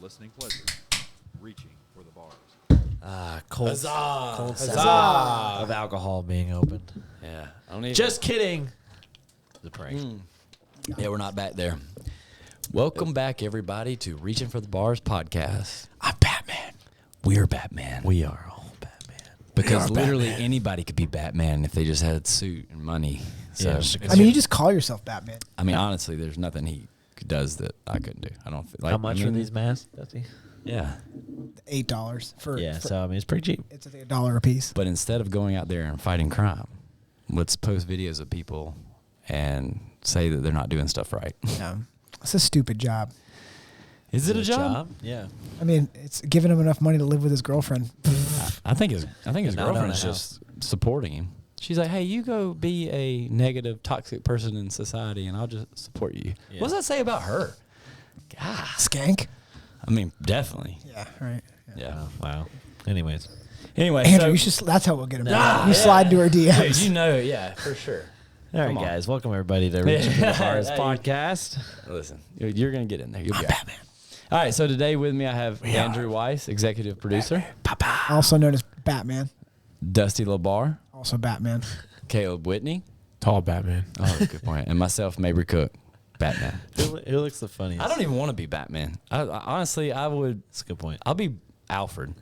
Listening pleasure, reaching for the bars. Cold Huzzah. sound of alcohol being opened. Yeah. I don't even. Just kidding. The prank. Yeah, we're not back there. Welcome back, everybody, to Reaching for the Bars podcast. I'm Batman. We're Batman. We are all Batman. Because literally anybody could be Batman if they just had a suit and money. So, Yeah, I mean, you just call yourself Batman. I mean, honestly, there's nothing he does that I couldn't do. I don't feel like. How much are these masks, Dusty? Yeah. $8 for So I mean, it's pretty cheap. it's I think $1 a piece. But instead of going out there and fighting crime, let's post videos of people and say that they're not doing stuff right. No, it's a stupid job. Is it a job? Yeah. I mean, it's giving him enough money to live with his girlfriend. I think his Not girlfriend own is a just supporting him. She's like, hey, you go be a negative, toxic person in society, and I'll just support you. Yeah. What does that say about her? God. Skank. I mean, definitely. Yeah, right. Yeah. Wow. Anyways. Anyway, Andrew, you should. That's how we'll get him. Nah, you slide to her Dude, DMs. you know, yeah, for sure. All right, Come on. guys. Welcome, everybody, to Reaching for the Bars Hey. podcast. Listen, you're going to get in there. You'll be Batman. All right, so today with me I have Andrew Weiss, executive producer. Also known as Batman. Dusty LaBar. Also Batman. Caleb Whitney. Tall Batman. Oh, that's a good point. And myself, Mabry Cook. Batman. Who looks the funniest? I don't even want to be Batman. I honestly, I would. That's a good point. I'll be Alfred.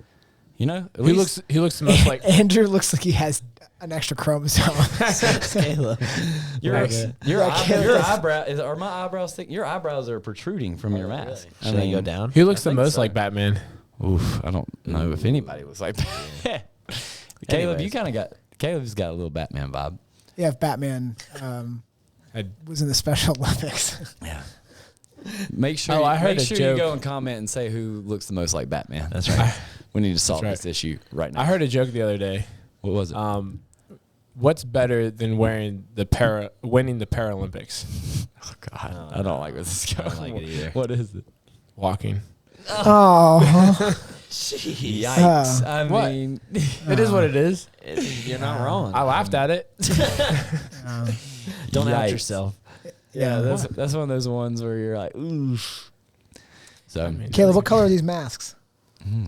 You know, He looks the most like Andrew looks like he has an extra chromosome. Caleb. your Like- eyebrow are my eyebrows thick. Your eyebrows are protruding from your mask. Should I go down? he looks the think most so. like Batman. Oof, I don't know if anybody was like that. Caleb, Anyways. Caleb's got a little Batman vibe. Yeah, if Batman was in the Special Olympics. Yeah. Make sure, I heard make a sure you joke. go and comment and say who looks the most like Batman. That's right. We need to solve That's this issue right now. I heard a joke the other day. What was it? What's better than winning the Paralympics? Oh God, I don't like where this is going. I don't like it either. What is it? Walking. Oh, Yikes! I What? mean, It is what it is. You're not wrong. I laughed at it. Don't out Yikes. yourself. yeah, that's one of those ones where you're like, oof. So, Caleb, what color are these masks?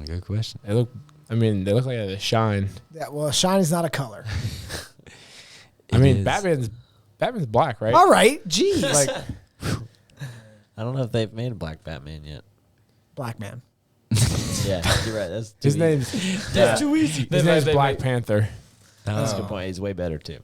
good question. They look like they shine. Yeah, well, shine is not a color. I mean, is. Batman's black, right? All right, geez. Like I don't know if they've made a black Batman yet. Black man. Yeah, you're right. That's too his easy. name's That's too easy. his name's Black Panther. That's a good point. He's way better too.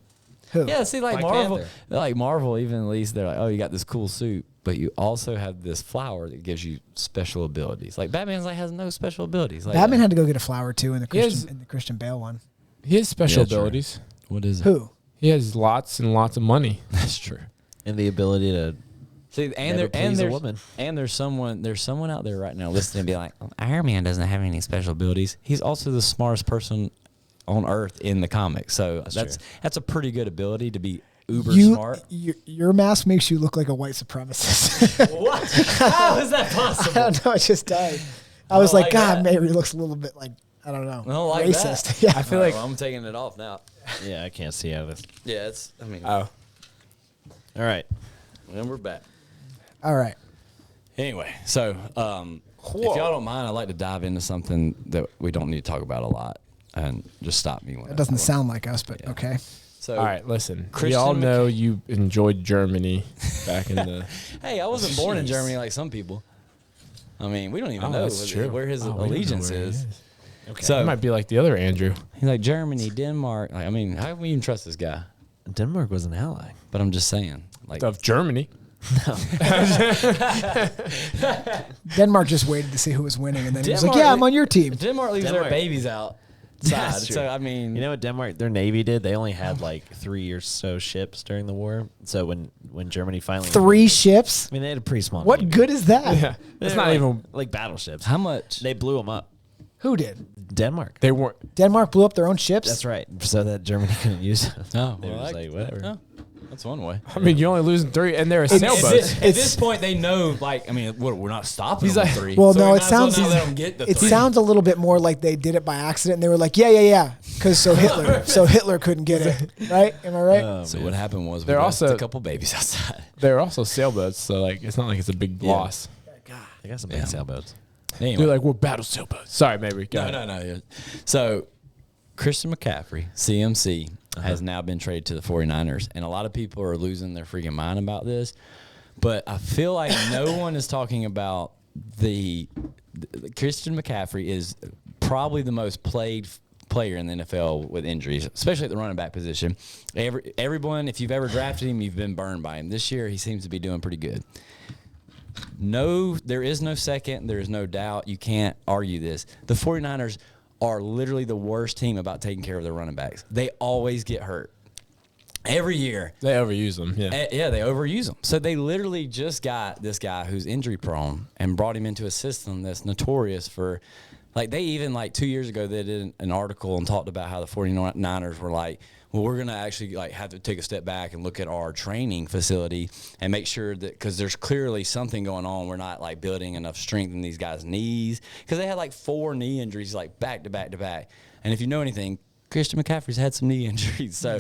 Who? Yeah, see, like Black Marvel, Panther. even at least they're like, oh, you got this cool suit, but you also have this flower that gives you special abilities. Like Batman's like has no special abilities. Like Batman had to go get a flower too in the He has- Christian Bale one. He has special Yeah, true. abilities. What is it? Who? He has lots and lots of money. That's true. And the ability to See, and never please a there's woman. and there's someone out there right now listening and be like, oh, Iron Man doesn't have any special abilities. He's also the smartest person on Earth in the comics. So that's a pretty good ability to be uber smart. Your mask makes you look like a white supremacist. What? How is that I possible? don't know. It just died. I was don't like, like God, that. Mary looks a little bit like, I don't know. I don't like racist. that. Yeah. I feel like I'm taking it off now. Yeah, I can't see out of this. Yeah, it's. I mean, oh, All right. and we're back. All right. Anyway, so if y'all don't mind, I'd like to dive into something that we don't need to talk about a lot, and just stop me when It doesn't sound like us, but Yeah. okay. So, all right. Listen, we Christian all know you enjoyed Germany back in the. hey, I wasn't born in Jeez. Germany like some people. I mean, we don't even Oh, know that's true. where his Oh, we don't know allegiance where he is. Okay. So It might be like the other Andrew. he's like Germany, Denmark. Like, I mean, how can we even trust this guy? Denmark was an ally. But I'm just saying, like, Of Germany. Denmark just waited to see who was winning, and then he was like, Denmark- "Yeah, I'm on your team." Denmark leaves Denmark. their babies out side. true. So I mean, You know what Denmark, their Navy did? They only had like 3 or so ships during the war. So when Germany finally 3 ships. I mean, they had a pretty small What Navy. good is that? Yeah, They it's were not like, even. like battleships. how much? They blew them up. Who did? Denmark. They weren't. Denmark blew up their own ships. That's right. So that Germany couldn't use them. Oh, They were just like, whatever. Oh, that's one way. I mean, you're only losing 3, and they're At sailboats. this point, they know. Like, I mean, we're not stopping. He's them like- with 3. Well, so no, we it might as well sounds not let them get the it 3. sounds a little bit more like they did it by accident. And they were like, yeah, because so Hitler couldn't get it, right? Am I right? Oh, So man. what happened was They're we also- left a couple babies outside. They're also sailboats, so like it's not like it's a big loss. They got some big Yeah. sailboats. Anyway, They're like, we're battle sailboats. Sorry, maybe. Go ahead. no. Yeah. So Christian McCaffrey, CMC, has now been traded to the 49ers, and a lot of people are losing their freaking mind about this. But I feel like no one is talking about the Christian McCaffrey is probably the most played player in the NFL with injuries, especially at the running back position. Everyone, if you've ever drafted him, you've been burned by him. This year, he seems to be doing pretty good. No, there is no second. There is no doubt. You can't argue this. The 49ers are literally the worst team about taking care of their running backs. They always get hurt. Every year. They overuse them. Yeah. Yeah, they overuse them. So they literally just got this guy who's injury prone and brought him into a system that's notorious for, like, they even, like, 2 years ago, they did an article and talked about how the 49ers were like, well, we're going to actually, like, have to take a step back and look at our training facility and make sure that, because there's clearly something going on. We're not, like, building enough strength in these guys' knees. Because they had, like, 4 knee injuries, like, back to back to back. And if you know anything, Christian McCaffrey's had some knee injuries. So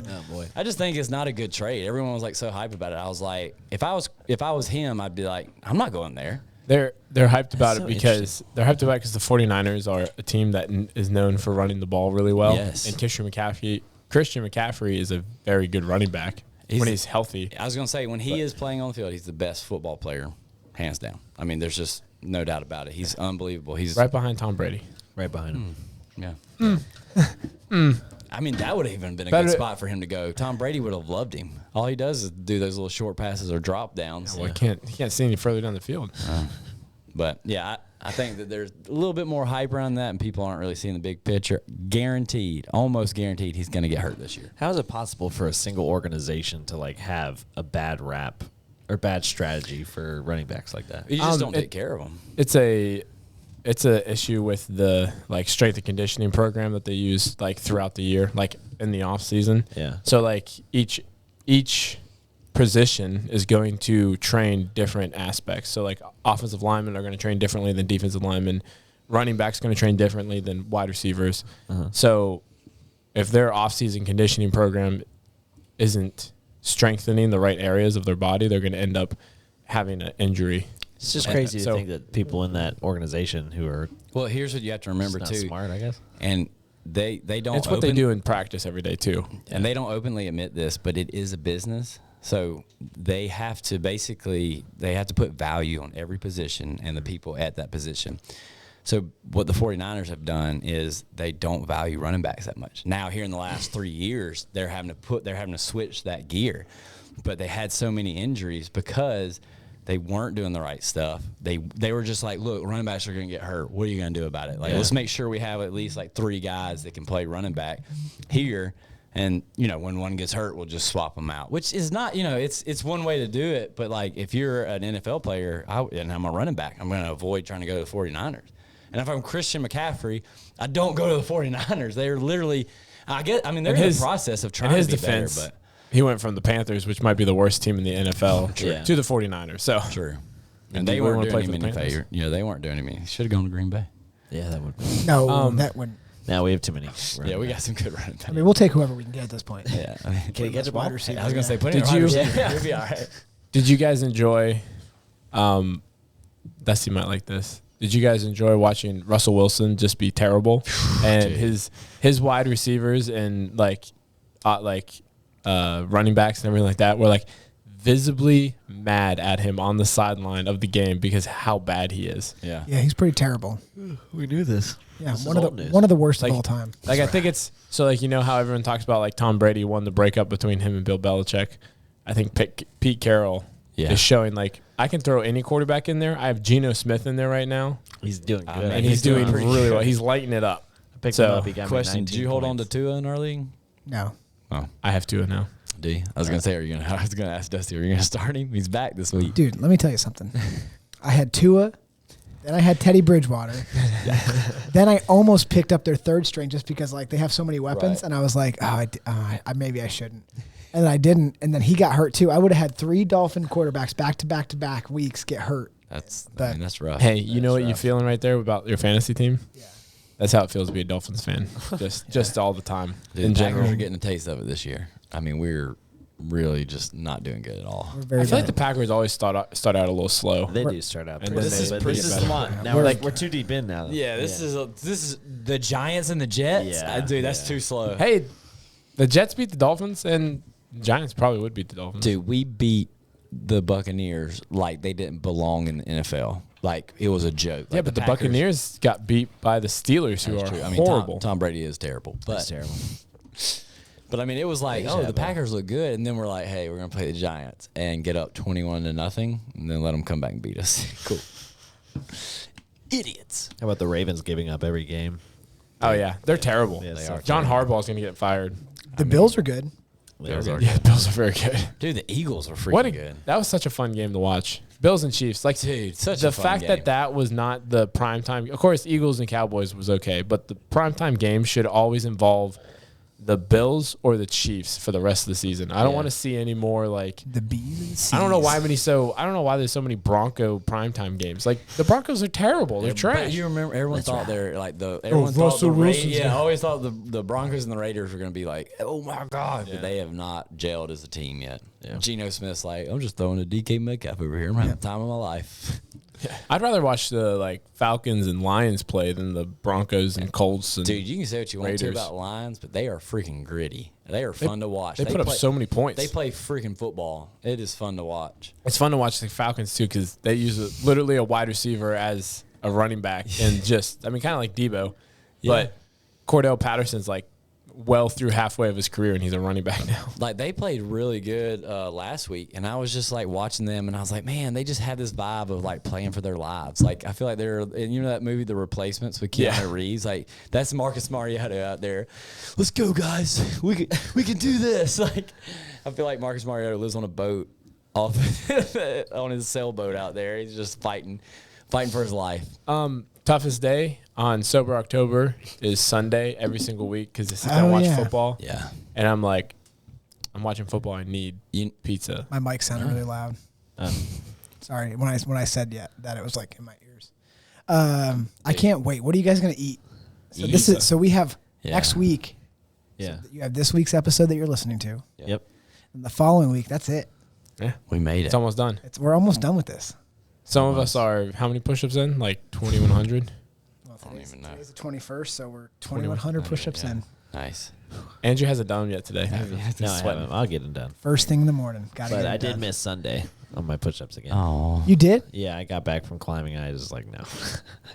I just think it's not a good trade. Everyone was, like, so hyped about it. I was like, if I was him, I'd be like, I'm not going there. They're hyped about so it because the 49ers are a team that is known for running the ball really well. Yes. And Christian McCaffrey is a very good running back when he's healthy. I was going to say, when he is playing on the field, he's the best football player, hands down. I mean, there's just no doubt about it. He's unbelievable. He's Right behind Tom Brady. Right behind him. Yeah. I mean, that would have even been a Better- good spot for him to go. Tom Brady would have loved him. All he does is do those little short passes or drop downs. Well, he can't see any further down the field. But, yeah, I think that there's a little bit more hype around that, and people aren't really seeing the big picture. Guaranteed, almost guaranteed, he's going to get hurt this year. How is it possible for a single organization to like have a bad rap or bad strategy for running backs like that? You just don't take care of them. It's a issue with the like strength and conditioning program that they use like throughout the year, like in the off season. Yeah. So like each position is going to train different aspects. So like offensive linemen are going to train differently than defensive linemen. Running backs going to train differently than wide receivers. So if their off-season conditioning program isn't strengthening the right areas of their body, they're going to end up having an injury. It's just And crazy to so- think that people in that organization who are Well, here's what you have to remember, just not too. smart, I guess. And they don't It's what they do in practice every day too. And they don't openly admit this, but it is a business. So they have to put value on every position and the people at that position. So what the 49ers have done is they don't value running backs that much. Now here in the last 3 years, they're having to switch that gear. But they had so many injuries because they weren't doing the right stuff. They were just like, look, running backs are going to get hurt. What are you going to do about it? Like, let's make sure we have at least like 3 guys that can play running back here. And, when one gets hurt, we'll just swap them out, which is not, it's one way to do it. But, like, if you're an NFL player and I'm a running back, I'm going to avoid trying to go to the 49ers. And if I'm Christian McCaffrey, I don't go to the 49ers. They're literally, they're in the process of trying to be better. But He went from the Panthers, which might be the worst team in the NFL, to the 49ers. So true. And And do they we weren't wanna doing play him for any the Panthers? favor. Yeah, they weren't doing him any. He should have gone to Green Bay. Yeah, that would. No, that wouldn't. Now we have too many. Yeah, we got some good running backs. I mean, we'll take whoever we can get at this point. Yeah. Can you get the ball? I was going to say, put it Did in you- You'll be all right. Did you guys enjoy? Dusty might like this. Did you guys enjoy watching Russell Wilson just be terrible, and his wide receivers and running backs and everything like that were like visibly mad at him on the sideline of the game because how bad he is. Yeah. Yeah, he's pretty terrible. We knew this. Yeah, This is one old news. of the worst Like- of all time. Like I think it's so like how everyone talks about like Tom Brady won the breakup between him and Bill Belichick. I think Pete Carroll is showing like I can throw any quarterback in there. I have Geno Smith in there right now, He's doing good. and he's doing pretty really good. well. He's lighting it up. Picked So, him up. He got me Question: 19 Did you hold on to points. Tua in our league? No. Oh, I have Tua now. do you? I was gonna say, I was gonna ask Dusty, are you gonna start him? He's back this week. Dude, let me tell you something. I had Tua, then I had Teddy Bridgewater. Then I almost picked up their third string just because like they have so many weapons, Right. and I was like, maybe I shouldn't. And then I didn't, and then he got hurt too. I would have had 3 Dolphin quarterbacks back to back to back weeks get hurt. That's But- that's rough. Hey, you know That's what you're rough. feeling right there about your fantasy team? Yeah. That's how it feels to be a Dolphins fan. Just all the time Dude, in the Packers general. are getting a taste of it this year. I mean, we're really just not doing good at all. We're very I feel like bad. the Packers always start out a little slow. They do start out. And pretty then good, they- but they this get is better. come on. Now we're too deep in now. Yeah, this is the Giants and the Jets. Yeah, Dude, that's yeah. too slow. Hey, the Jets beat the Dolphins, and Giants probably would beat the Dolphins. Dude, we beat the Buccaneers like they didn't belong in the NFL. Like it was a joke. Yeah, Like, but the Packers- Buccaneers got beat by the Steelers, who That's are true. I mean, horrible. Tom Brady is terrible. That's But terrible. But I mean, it was like, just oh, have the a- Packers look good, and then we're like, hey, we're gonna play the Giants and get up 21-0, and then let them come back and beat us. Cool. Idiots. How about the Ravens giving up every game? Oh yeah, they're terrible. Yeah, They so are. John Harbaugh's gonna get fired. The Bills are good. Bills They're are Yeah, the Bills are very good. Dude, the Eagles are freaking What a good. that was such a fun game to watch. Bills and Chiefs, like Dude, such the a fun fact game. that that was not the prime time. Of course, Eagles and Cowboys was okay, but the prime time game should always involve the Bills or the Chiefs for the rest of the season. I don't Yeah. want to see any more like. The B's and the C's. I don't know why there's so many Bronco primetime games. Like the Broncos are terrible. They're But trash. you remember, everyone That's thought right. they're like everyone thought Russell the Wilson's yeah, gonna- I always thought the Broncos and the Raiders were going to be like, oh my god, Yeah. but they have not gelled as a team yet. Yeah. Geno Smith's like, I'm just throwing a DK Metcalf over here. I'm having the time of my life. I'd rather watch the like Falcons and Lions play than the Broncos and Colts. And Dude, you can say what you want to Raiders. about Lions, but they are freaking gritty. They are fun to watch. They put up so many points. They play freaking football. It is fun to watch. It's fun to watch the Falcons too because they use literally a wide receiver as a running back and just kind of like Debo, but Cordell Patterson's like well through halfway of his career and he's a running back now. Like they played really good last week, and I was just like watching them, and I was like, man, they just had this vibe of like playing for their lives. Like I feel like they're, and you know that movie, The Replacements with Keanu Yeah. Reeves. Like that's Marcus Mariota out there. Let's go, guys. We can do this. Like I feel like Marcus Mariota lives on a boat off on his sailboat out there. He's just fighting for his life. Toughest day on Sober October is Sunday every single week because I sit down Oh, and watch yeah. football. Yeah. And I'm like, I'm watching football. I need pizza. My mic sounded really loud. Sorry, when I said that it was like in my ears. I can't wait. What are you guys gonna eat? So this Pizza. is so we have Yeah. next week. Yeah. You have this week's episode that you're listening to, Yep. and the following week. That's it. Yeah, We made it's it. almost done. We're almost done with this. Some of us are how many push-ups in? Like 2,100. Well, I don't even know. Today's the 21st, so we're 2,100 push-ups in. Nice. Andrew hasn't done them yet today. No, I haven't. I'll get them done. First thing in the morning. Got to But get I it did done. miss Sunday on my push-ups again. Oh. You did? Yeah, I got back from climbing and I was just like, no.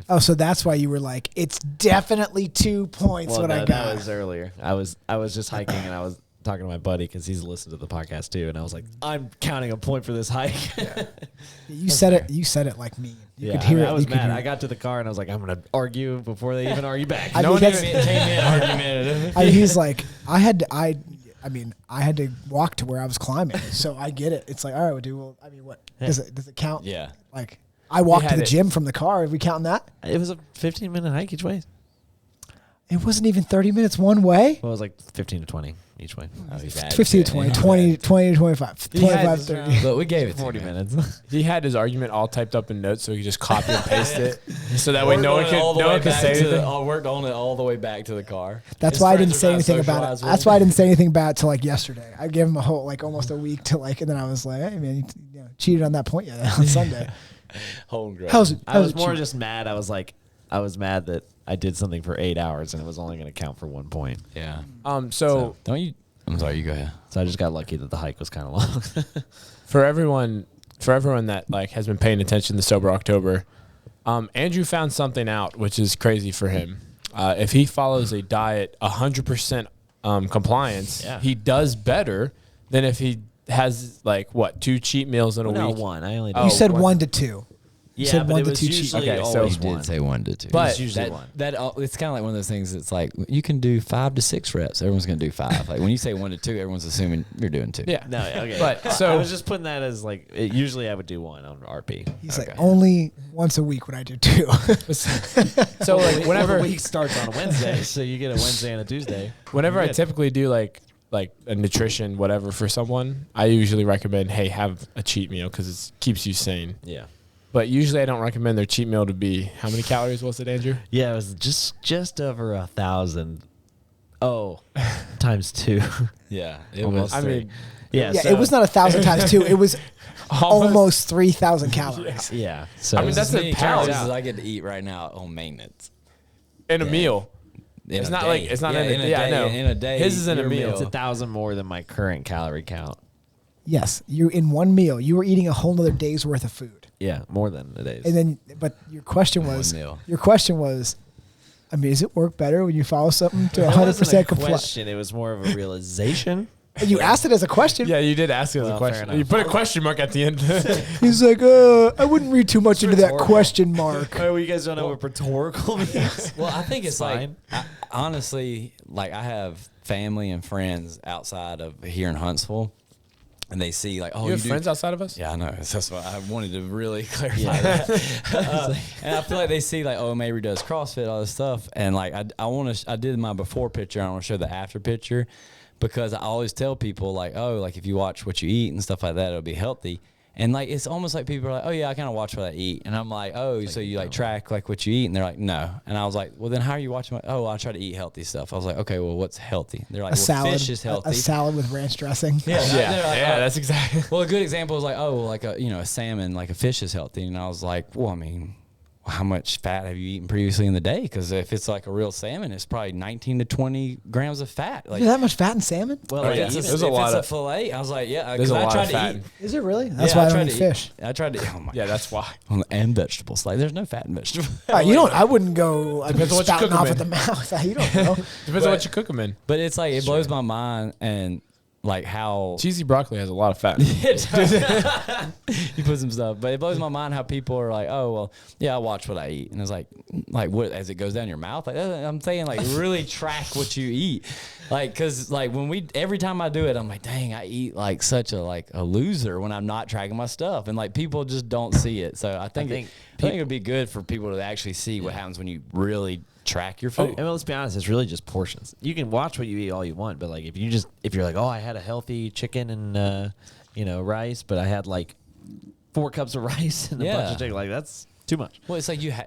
Oh, so that's why you were like, it's definitely 2 points Well, what I no, got. that was earlier. I was just hiking and I was talking to my buddy because he's listened to the podcast too, and I was like, I'm counting a point for this hike. You said it. You said it like me. You could I hear mean, it. I was you could mad. hear I it. got to the car and I was like, I'm gonna argue before they even argue back. I No mean, one that's- even came in argumentative. I mean, he's like, I had to walk to where I was climbing, so I get it. It's like, all right, well, what does it count? Yeah. Like, I walked to had the it. gym from the car. Are we counting that? It was a 15-minute hike each way. It wasn't even 30 minutes one way. Well, it was like 15 to 20 each way. Oh, he's bad. 15 to 20, 20 to 25, He had 25, his 30. But we gave it to 40 him. minutes. He had his argument all typed up in notes so he could just copy and paste it. So that way no one could say anything. I worked on it all the way back to the car. That's His why I friends didn't are say not anything about it. socialized with That's him. why I didn't say anything about it till like yesterday. I gave him a whole almost a week to and then I was like, hey man, you cheated on that point yet on Sunday. Home growth. How's it? I was it more cheating? just mad. I was mad that I did something for 8 hours and it was only going to count for 1 point. Yeah. So Don't you? I'm sorry. You go ahead. So I just got lucky that the hike was kind of long. for everyone that like has been paying attention to Sober October, Andrew found something out which is crazy for him. If he follows a diet 100% compliance, Yeah. he does better than if he has 2 cheat meals in a No, week. one. I only Oh, You said what? 1 to 2. You Yeah, said but 1 it to was 2 cheat usually meals. Okay, He so- always did one. say 1 to 2. But- It's usually that, one. it's kind of like one of those things. It's like you can do 5 to 6 reps. Everyone's going to do 5. Like when you say 1 to 2, everyone's assuming you're doing 2. Yeah. No, okay. But, I so- was just putting that as like usually I would do 1 on RP. He's like, only once a week would I do 2. So like Well, whenever the week starts on a Wednesday, so you get a Wednesday and a Tuesday. whenever I Good. typically do like a nutrition whatever for someone, I usually recommend, hey, have a cheat meal because it keeps you sane. Yeah. But usually I don't recommend their cheat meal to be, how many calories was it, Andrew? Yeah, it was just over 1,000. Oh, times 2. Yeah, it Almost was. I mean, Yeah, yeah, so, it was not 1,000 times 2. It was almost 3,000 calories. Yeah, so I mean, that's as many the pounds calories as out. I get to eat right now on maintenance. in a meal. In It's a not day. like it's not in a day. yeah, I know. In a day, His is in a your meal. it's 1,000 more than my current calorie count. Yes, you in one meal, you were eating a whole nother day's worth of food. Yeah, more than a day's. And then, but your question was, meal. I mean, does it work better when you follow something to it wasn't 100% a comply? question. It was more of a realization. You asked it as a question. Yeah, you did ask it as a Well, fair question. enough. You put a question mark at the end. He's like, I wouldn't read too much into that rhetorical. question mark. Oh, you guys don't know what rhetorical means? Well, I think it's like fine. honestly, like I have family and friends outside of here in Huntsville, and they see like, oh, You have do- friends outside of us? Yeah, I know. That's why I wanted to really clarify that. And I feel like they see like, oh, Mabry does CrossFit, all this stuff, and like I did my before picture. I want to show the after picture because I always tell people like, oh, like if you watch what you eat and stuff like that, it'll be healthy. And like it's almost like people are like, oh yeah, I kind of watch what I eat, and I'm like, oh, so you like track like what you eat, and they're like, no, and I was like, well then how are you watching? Oh, I try to eat healthy stuff. I was like, okay, well what's healthy? They're like, A well, salad, fish is healthy. a salad with ranch dressing. Yeah, Yeah, they're like, yeah, oh. that's exactly. Well, a good example is like, oh, like a salmon, like a fish is healthy, and I was like, well, I mean, how much fat have you eaten previously in the day? Because if it's like a real salmon, it's probably 19 to 20 grams of fat. Like, Is there that much fat in salmon? Well, Oh, like, yeah. even- There's a lot if of- it's a fillet, I was like, yeah, There's a I lot tried of to fat. eat. Is it really? That's Yeah, why I tried don't eat to fish. I tried to. Oh my Yeah, that's why. and vegetables. Like, there's no fat in vegetables. You don't. I wouldn't go Depends on what you spouting cook 'em off in. at the mouth. You don't know. Depends on what you cook them in. But it's like it blows my mind and like how Cheesy broccoli has a lot of fat. you put some stuff. But it blows my mind how people are like, oh well, yeah, I watch what I eat, and it's like what as it goes down your mouth. Like I'm saying, like really track what you eat, like because like every time I do it, I'm like, dang, I eat like such a loser when I'm not tracking my stuff, and like people just don't see it. So I think it would be good for people to actually see what happens when you really track your food. I mean, let's be honest. It's really just portions. You can watch what you eat all you want, but like if you're like, oh, I had a healthy chicken and rice, but I had like 4 cups of rice and a bunch Yeah. of chicken, like that's too much. Well, it's like you have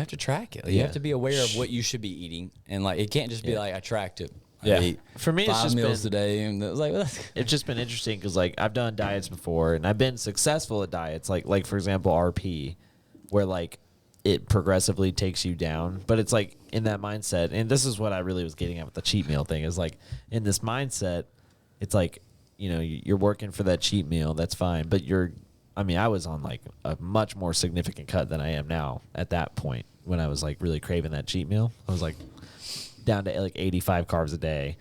to track it. Like, you Yeah. have to be aware of what you should be eating, and like it can't just be Yeah. like I tracked it. I Yeah. ate For me, it's 5 just meals been- a day, and it was like It's just been interesting because like I've done diets before and I've been successful at diets, like for example RP, where like it progressively takes you down, but it's like in that mindset, and this is what I really was getting at with the cheat meal thing, is like in this mindset, it's like you're working for that cheat meal, that's fine, but I was on like a much more significant cut than I am now at that point when I was like really craving that cheat meal. I was like down to like 85 carbs a day,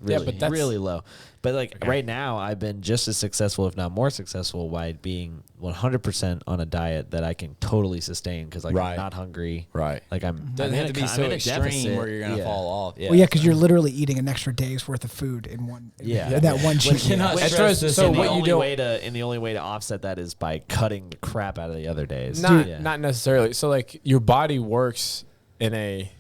really, but that's- really low. But like right now, I've been just as successful, if not more successful, by being 100% on a diet that I can totally sustain because like Right. I'm not hungry. Right. Like I'm doesn't I'm have in to a be co- so I'm in a extreme deficit. where you're gonna Yeah. fall off. Well, yeah, because you're literally eating an extra day's worth of food in one. Yeah. That one cheat Which meal. cannot That's stress right. this So And enough. the what you only do- way and the only way to offset that is by cutting the crap out of the other days. Not necessarily. So like your body works in a.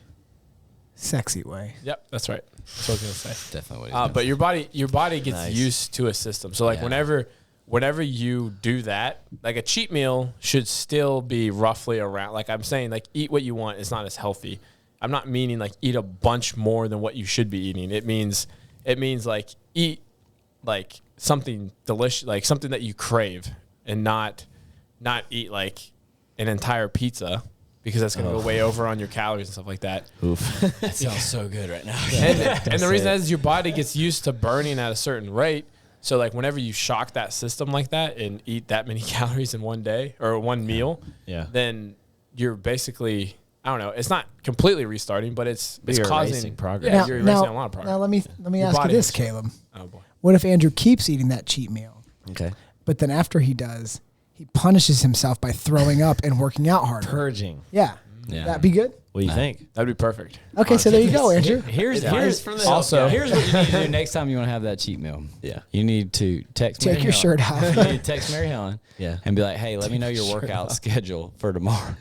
Sexy way. Yep, that's right. That's what I was gonna say. Definitely what he's gonna But say. your body gets Nice. used to a system. So like Yeah. whenever you do that, like a cheat meal should still be roughly around. Like I'm saying, like eat what you want is not as healthy. I'm not meaning like eat a bunch more than what you should be eating. It means like eat like something delicious, like something that you crave, and not eat like an entire pizza because that's gonna go way over on your calories and stuff like that. That sounds so good right now. And the reason is your body gets used to burning at a certain rate. So like whenever you shock that system like that and eat that many calories in one day or one meal, Yeah. then you're basically, I don't know, it's not completely restarting, but it's you're causing erasing progress. Yeah, you're erasing a lot of progress. Now let me Your ask you body this, has- Caleb. Oh boy. What if Andrew keeps eating that cheat meal, Okay. but then after he does, he punishes himself by throwing up and working out harder. Purging. Yeah. Yeah. That'd be good. What do you think? That'd be perfect. Okay, so there you go, Andrew. Here's from the Also- here's what you need to do next time you want to have that cheat meal. Yeah. You need to text Take Mary your Helen. shirt off. You need to text Mary Helen. Yeah. And be like, hey, let me know your workout schedule for tomorrow.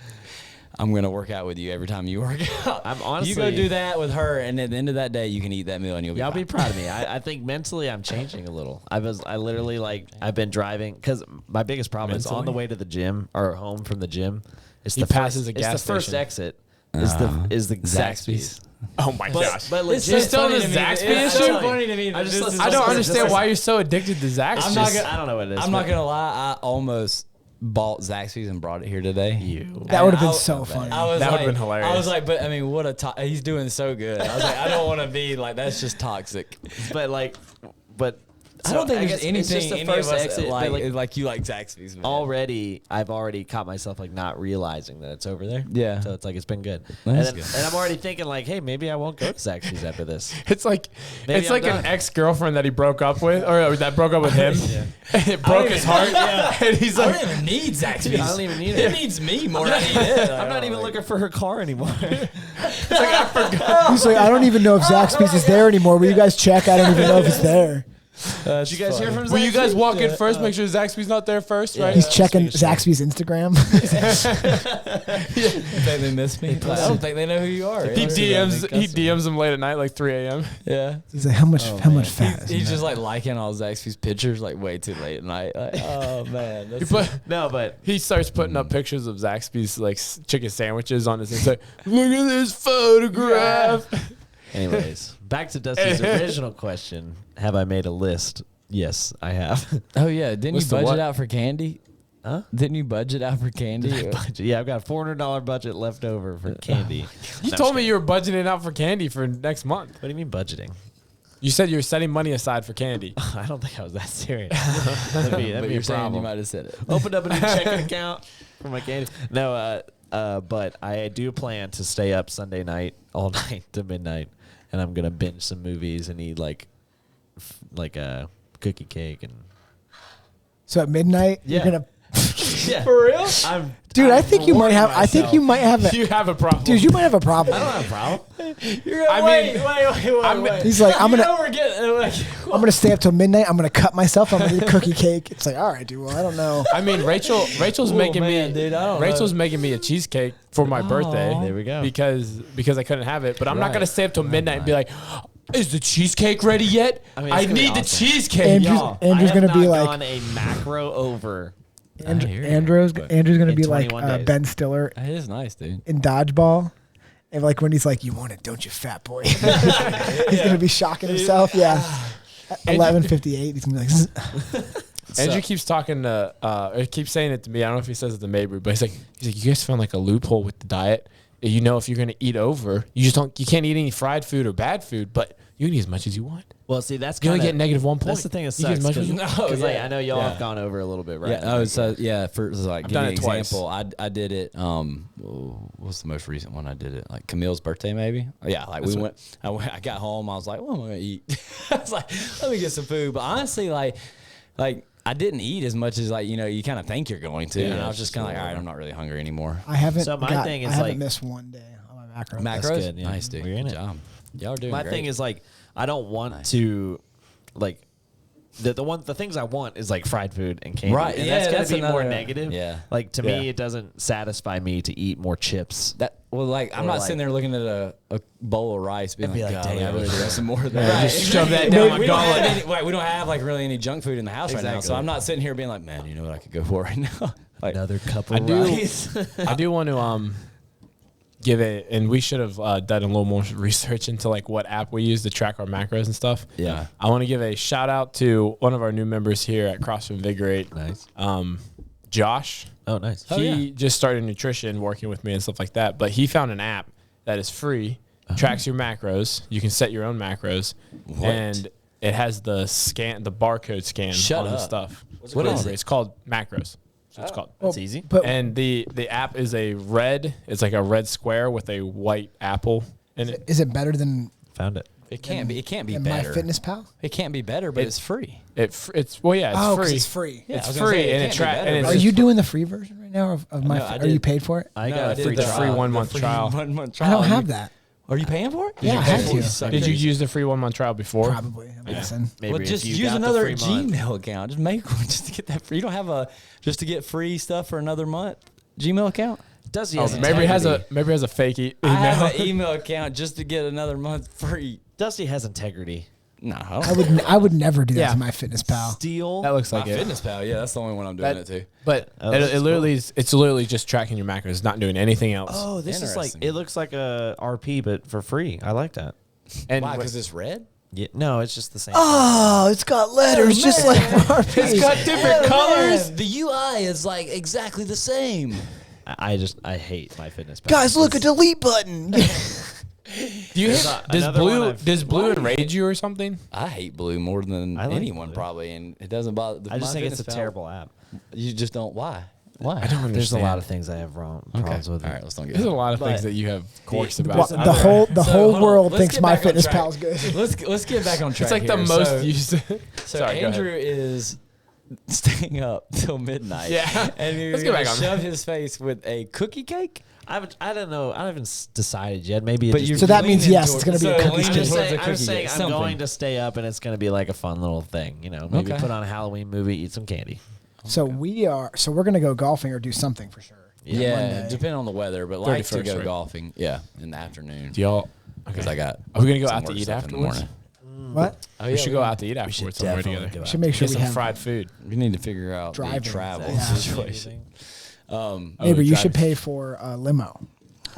I'm gonna work out with you every time you work out. I'm honestly. You go do that with her, and at the end of that day, you can eat that meal, and you'll be. Y'all be fine. proud of me. I think mentally I'm changing a little. I literally like I've been driving because my biggest problem is on Mentally? the way to the gym or home from the gym. It's He the passes first, a gas It's the first station. exit. Is the Zaxby's. Oh my gosh. But It's legit, so still funny the to me. Zaxby It's issue? so funny to me. I just This listen- is I don't just understand like- why you're so addicted to Zaxby's. I'm not gonna- I don't know what it is. I'm not but- gonna lie. I almost bought Zaxby's and brought it here today. That would have been I- so funny. I was That like, would've been hilarious. I was like, but I mean, what a he's doing so good. I was like, I don't want to be like that's just toxic. But I don't think I there's guess it's anything just the any first of us exit, like, but, like you like Zaxby's. Man. I've already caught myself like not realizing that it's over there. Yeah. So it's like it's been good. That's And, good. and I'm already thinking like, hey, maybe I won't go to Zaxby's after this. It's like Maybe it's I'm like an done. ex-girlfriend that he broke up with, or that broke up with him. And it broke his heart. And he's I like, don't even need Zaxby's. I don't even need It it. needs me more than I need it. I'm not even looking for her car anymore. He's like, I don't even know if Zaxby's is there anymore. Will you guys check? I don't even know if it's there. Did you guys hear from Zaxby's? will you guys walk in first? Make sure Zaxby's not there first, right? He's checking Zaxby's Instagram. Think they miss me? Like, I don't think they know who you are. He DMs him late at night, like 3 a.m. Yeah. He's like, how much fat is He's in just that? like liking all Zaxby's pictures like way too late at night. Like, oh man, He, that's put, No, but he starts putting up pictures of Zaxby's like chicken sandwiches on his Instagram. Look at this photograph. anyways, back to Dusty's original question. Have I made a list? Yes, I have. Oh yeah, didn't What's you the budget what? out for candy? Huh? Didn't you budget out for candy? Budget. Yeah, I've got a $400 budget left over for candy. You told me you were budgeting out for candy for next month. What do you mean budgeting? You said you were setting money aside for candy. I don't think I was that serious. That'd be But a you're saying you problem. might have said it. Opened up a new checking account for my candy. No, but I do plan to stay up Sunday night all night to midnight, and I'm gonna binge some movies and eat like a cookie cake and So at midnight, Yeah. you're gonna. yeah. For real? Dude, I think you might have. I think you might have. You have a problem. Dude, you might have a problem. I don't have a problem. Wait. He's like, I'm gonna. we're getting like. I'm gonna stay up till midnight. I'm gonna cut myself. I'm gonna eat a cookie cake. It's like, all right, dude. Well, I don't know. I mean, Rachel's making man, me. dude, I don't Rachel's know. making me a cheesecake for my birthday. There we go. Because I couldn't have it, but I'm not Right. gonna stay up till midnight and be like, "Is the cheesecake ready yet? I I, mean, it's gonna be need the awesome. cheesecake." Andrew's- Y'all, Andrew's I have gonna be not like- gone a macro over. Andrew, hear you, Andrew's but gonna in be like 21 days. Ben Stiller That is nice, dude. in Dodgeball, and like when he's like, "You want it, don't you, fat boy?" He's gonna be shocking himself. Yeah. At 11:58, he's gonna be like, Andrew keeps talking to, or keeps saying it to me. I don't know if he says it to Mabry, but he's like, you guys found like a loophole with the diet. You know, if you're gonna eat over, you can't eat any fried food or bad food, but you can eat as much as you want. Well, see, that's You only kind get -1 point. That's the thing that You get sucks as much as you- because like yeah. I know y'all Yeah. have gone over a little bit, right? Yeah. Oh, so yeah. For like, give done you an it twice. example. I did it. What's the most recent one I did it? Like Camille's birthday, maybe. Yeah. Like we went. I got home. I was like, what am I gonna eat? I was like, let me get some food. But honestly, like I didn't eat as much as like you kind of think you're going to, and I was just kind of like, all right, I'm not really hungry anymore. "I haven't. So my got, thing I is, haven't like- missed one day on my macro." Macros, good, yeah. nice dude. We're in Good it. job. Y'all are doing My great. thing is like I don't want to like the things I want is like fried food and candy. Right, And yeah, that's gonna that's be more another- negative. yeah. Like to Yeah. me it doesn't satisfy me to eat more chips. that. Well, like I'm Or not like- sting there looking at a bowl of rice, being And be like, like, "God, "Damn, I really want some more of Yeah, that." just shove that down my we don't have gullet. any, we don't have like really any junk food in the house right now, so Exactly. I'm not sitting here being like, man, you know what I could go for right now. Like, Another cup I of do- rice. I do want to give it, and we should have done a little more research into like what app we use to track our macros and stuff. Yeah. I want to give a shout out to one of our new members here at CrossFit Invigorate, Nice. Josh. Oh, nice. He just started nutrition, working with me and stuff like that. But he found an app that is free, tracks your macros. You can set your own macros, and it has the barcode scan Shut on the up. stuff. What is it? It's called Macros. So it's called. That's easy. But And the app is it's like a red square with a white apple in it. is it better than? Found it. It can't be. It can't be than better. MyFitnessPal? It can't be better, but it's free. It's it's free. Oh, 'cause it's free. Yeah, I It's was gonna free say, it and can't it be better, and it's Are but you doing the free version right now of my? No, I Are you did. paid for it? I No, got I a did free the trial. free 1 month free trial. 1 month I trial. don't have that. Are you paying for it? Yeah, I had to. Did you use the free 1 month trial before? Probably. I'm guessing. Maybe Well, if just you use got the another free month. Gmail account. Just make one just to get that free. You don't have a just to get free stuff for another month Gmail account. Does he Oh, has maybe has integrity. a fake email. I have an email account just to get another month free. Dusty has integrity. No, I would never do that Yeah. to MyFitnessPal. Steal. That looks like it. MyFitnessPal, yeah, that's the only one I'm doing That- it to. But Oh, it that's literally it's literally just tracking your macros, not doing anything else. Oh, this is like Interesting. it looks like a RP, but for free. I like that. And Why? what- Because it's red. Yeah, no, it's just the same. Oh, it's got letters just like RP. it's got different colors. The UI is like exactly the same. I hate MyFitnessPal. Guys, look, a delete button. Do you There's hate, a- does another one blue I've- does blue enrage you or something? I hate blue more than I like anyone blue. probably, and it doesn't bother. I just think it's a MyFitnessPal, terrible app. You just don't. Why? Why? I don't understand. There's a lot of things I have problems with. All it. right, let's don't get. There's a into it. lot of things But that you have quirks the- about. the whole So, whole hold on. world Let's thinks get back on track MyFitnessPal is good. Let's get back on track. It's like the here. most So- used. So Sorry, go ahead. Andrew is staying up till midnight. Yeah. and you're Let's get gonna back on shove his face with a cookie cake. I don't know. I haven't decided yet. Maybe. But it you're just, So that means leaning yes, it's gonna be a so cookie leaning I'm just towards saying, a I'm, cookie saying cake, I'm something. going to stay up, and it's going to be like a fun little thing. You know, maybe Okay. put on a Halloween movie, eat some candy. So we're gonna go golfing or do something for sure. Yeah, Monday. depending on the weather, but like to 31st, go right? golfing. Yeah, in the afternoon. Do y'all? Because I got. Are we gonna go some out to work eat stuff in the afterwards? morning. What? Oh, We should go out to eat should afterwards somewhere definitely together. go out. Should make sure Get we some have fried food. We need to figure out Driving. the travel Yeah. situation. Neighbor, you should driving. pay for a limo.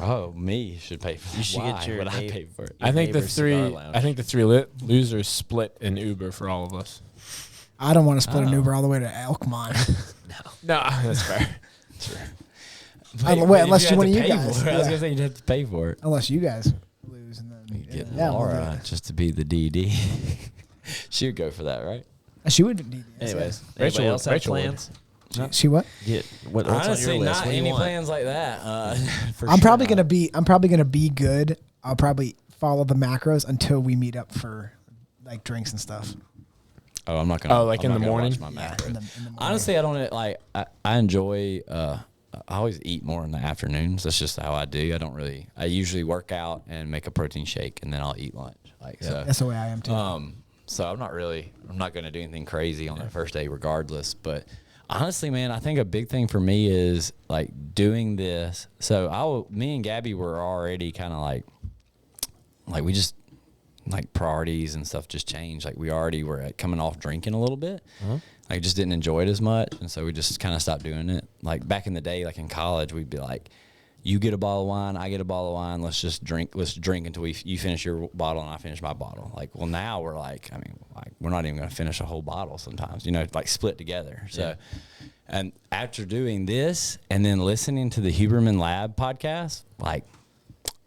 Oh, me should pay for. You should Why get your would I neigh- pay for it? I think the neighbor's cigar three. lounge. I think the three losers split an Uber for all of us. I don't want to split an Oh. Uber all the way to Elkmont. No, that's fair. Wait, but unless if you had one to of you pay guys. for it, I was Yeah. gonna say you'd have to pay for it. Unless you guys lose and then Get yeah, we'll do Laura it. just to be the DD. She would go for that, right? She would need this, Anyways, Rachel anybody would- else have Rachel would. plans? yeah. She what? What's Honestly, on your list? not What do you any want? plans like that. For I'm sure probably not. gonna be good. I'll probably follow the macros until we meet up for like drinks and stuff. Oh, I'm not gonna. Oh, like I'm in not the gonna morning? watch my Yeah, macros. in the morning. Honestly, I don't like. I enjoy. I always eat more in the afternoons. That's just how I do. I don't really. I usually work out and make a protein shake, and then I'll eat lunch. Like so. That's the way I am too. So I'm not going to do anything crazy on that first day regardless. But honestly, man, I think a big thing for me is like doing this. So me and Gabby were already kind of like we just like priorities and stuff just changed. Like we already were coming off drinking a little bit. I just didn't enjoy it as much. And so we just kind of stopped doing it. Like back in the day, like in college, we'd be like, you get a bottle of wine, I get a bottle of wine. Let's just drink. Let's drink until you finish your bottle and I finish my bottle. Like, well, now we're like, we're not even going to finish a whole bottle sometimes, like split together. So, and after doing this and then listening to the Huberman Lab podcast, like,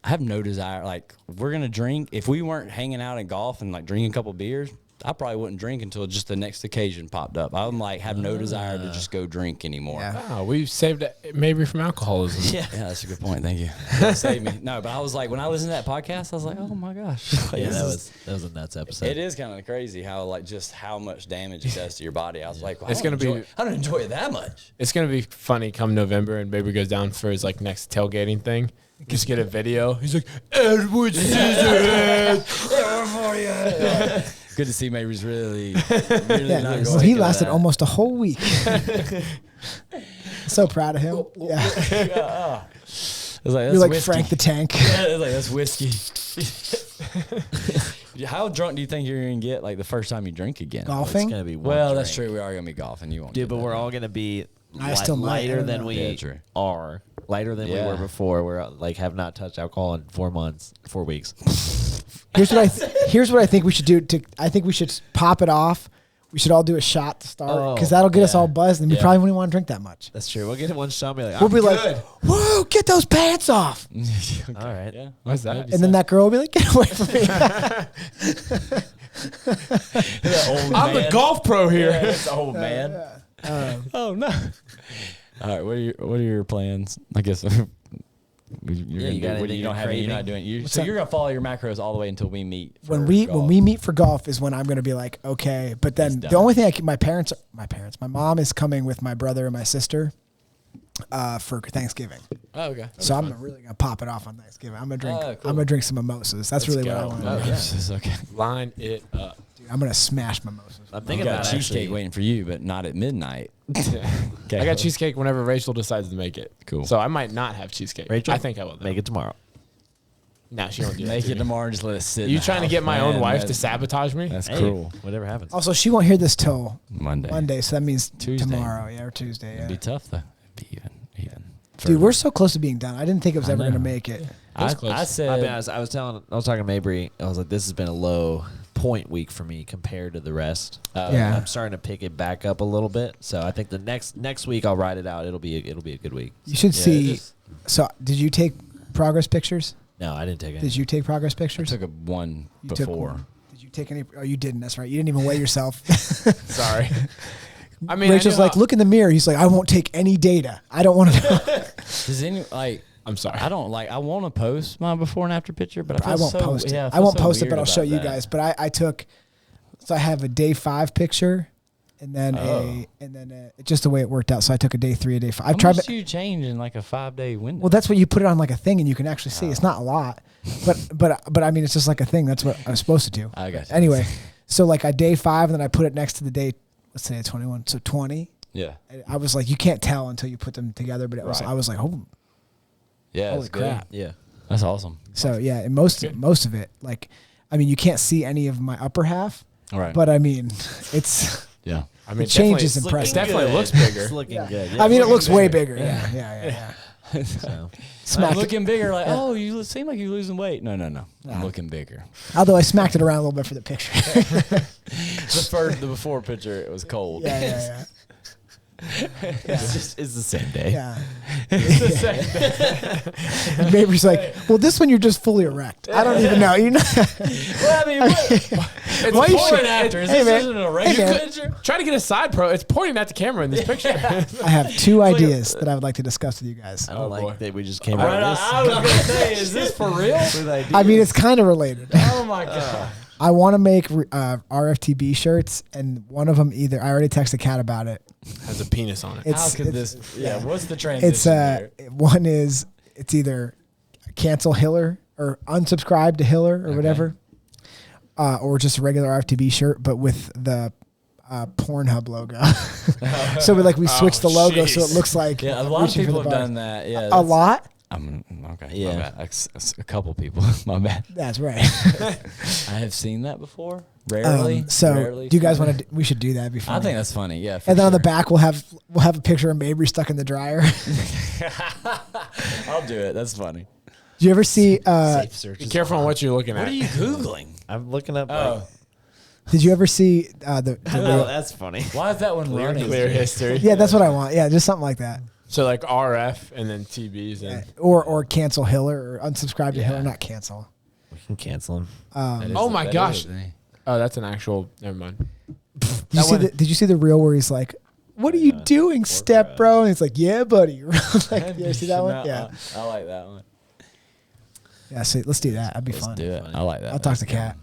I have no desire. Like, we're going to drink. If we weren't hanging out in golf and like drinking a couple beers, I probably wouldn't drink until just the next occasion popped up. I'm like, have no desire to just go drink anymore. Yeah. Oh, we've saved it maybe from alcoholism. Yeah. Yeah, that's a good point. Thank you. That saved me. No, but I was like, when I listened to that podcast, I was like, oh my gosh. Like, Yeah, this that was a nuts episode. it is kind of crazy how like just how much damage it does to your body. I was like, well, It's gonna be- I don't enjoy it that much. It's gonna be funny come November and Baby goes down for his like next tailgating thing. Just get a video. He's like, Edward Scissorhands. Good to see Mabry's really Yeah, not well, going he to lasted that. almost a whole week. So proud of him. Yeah. It was like, that's You're like whiskey. Frank the Tank. Yeah, it was like, that's whiskey. How drunk do you think you're going to get like the first time you drink again? It's Golfing. gonna be one Well, that's drink. true. We are going to be golfing. You won't Dude, get but that. we're all gonna be I still might, I lighter don't than know. we Yeah, true. are. Lighter than we Yeah. were before. We're like have not touched alcohol in 4 months, 4 weeks. Here's what I think we should do. I think we should pop it off. We should all do a shot to start because Oh, that'll get us yeah. all buzzed, and we Yeah. probably won't want to drink that much. That's true. We'll get in one shot and be like, We'll be good. like, "Whoa, get those pants off!" All right. Yeah. What's that? And then that girl will be like, "Get away from me!" I'm the golf pro here. It's old man. Oh no! All right, what are your plans? I guess we You're you got gonna do, anything you don't you're have any, you're not craving? doing. So you're gonna follow your macros all the way until we meet. When for we golf. meet for golf is when I'm going to be like, okay. But then done. the only thing I can, my mom is coming with my brother and my sister for Thanksgiving. Oh, okay. So I'm really gonna pop it off on Thanksgiving. I'm gonna drink. Oh, cool. I'm gonna drink some mimosas. That's really what I want. Oh, to do. yes. Okay. Line it up. Dude, I'm gonna smash mimosas. I'm I thinking got about cheesecake actually. waiting for you, but not at midnight. I got cheesecake whenever Rachel decides to make it. Cool. So I might not have cheesecake. Rachel, I think I will. make it tomorrow. No, she won't do that. Make to it me. tomorrow and just let it sit. in You the trying to house, get my own man. wife to sabotage me? That's Hey, cruel. whatever happens. Also, she won't hear this till Monday. Monday, so that means Tuesday. tomorrow, or Tuesday. It'd Yeah. be tough though. It'd be even. Dude, we're so close to being done. I didn't think it was I ever know. gonna make it. I close. said. I'll be honest. I was talking to Mabry. I was like, this has been a low point week for me compared to the rest. Yeah. I'm starting to pick it back up a little bit. So I think the next week I'll ride it out. It'll be a good week. You should Yeah, see. just- So, did you take progress pictures? No, I didn't take it. Did you take progress I pictures? took a one You took before. one. Did you take any? Oh, you didn't. That's right. You didn't even weigh yourself. Sorry. I mean, Rachel's like, look in the mirror. He's like, I won't take any data. I don't want to know. Does any like? I'm sorry. I don't like. I want to post my before and after picture, but I, I feel won't so, post it. yeah, I feel won't so post it, but weird I'll show about you that. guys. But I took. So I have a day 5 picture, and then just the way it worked out. So I took a day 3, a day 5. How I've tried. much do you change in like a 5-day window? Well, that's what you put it on like a thing, and you can actually see. It's not a lot, but I mean, it's just like a thing. That's what I was supposed to do. I got you. Anyway, so like a day 5, and then I put it next to the day. Let's say 21. So 20. Yeah. I was like, you can't tell until you put them together, but it was. Right. I was like, oh, Yeah. holy it's good. crap. Yeah. That's awesome. So yeah, and most of it, like, I mean, you can't see any of my upper half, All right. but I mean, it's. yeah. I mean, the change is definitely- impressive. It definitely Good. looks bigger. It's looking good. I mean, it looks way bigger. bigger. Yeah. So. Smacked I'm it. looking bigger. Like, oh, you seem like you're losing weight. No. I'm looking bigger. Although I smacked it around a little bit for the picture. The before picture, it was cold. yeah. It's the same day. Yeah. Maybe like, well, this one you're just fully erect. I don't even know. You know. Well, I mean, It's Why you pointing should- after. Is Hey, this man. isn't a regular Hey, man. picture? Try to get a side pro. It's pointing at the camera in this picture. I have 2 ideas that I would like to discuss with you guys. I don't Oh, like boy. that we just came Right, out I was gonna say, is this for real? with I mean, it's kind of related. Oh my god! I want to make RFTB shirts, and one of them either. I already texted Kat about it. Has a penis on it. It's How could it's- this? Yeah. What's the transition? It's here? one is it's either cancel Hiller or unsubscribe to Hiller or whatever, or just a regular RFTB shirt, but with the Pornhub logo. So we switched the logo so it jeez. looks like Yeah, a lot of reaching for people the have bars. done that. Yeah, A that's- lot. Okay. Yeah. My bad. A couple people. My bad. That's right. I have seen that before. Rarely. So Rarely do you guys seen want it. to? We should do that before. I think that's funny. Yeah. for And then on the sure. back we'll have a picture of Mabry stuck in the dryer. I'll do it. That's funny. Do you ever see? safe search. Be careful on what you're looking What at. are you googling? I'm looking up. Oh, Did you ever see the oh, real? that's funny. why is that one running? Clear history. Yeah, that's what I want. Yeah, just something like that. So like RF and then TBs and Or cancel Hiller or unsubscribe to Yeah. Hiller, not cancel. We can cancel him. That is Oh the- my that gosh. is the- oh, that's an actual. Never mind. Did you see the reel where he's like, "What are you doing, step bro?" And he's like, "Yeah, buddy." Like, you ever see that one? No, Yeah. I like that one. Yeah. So let's do that. That'd be Let's fun. do it. I like that. I'll talk That's to good. Kat.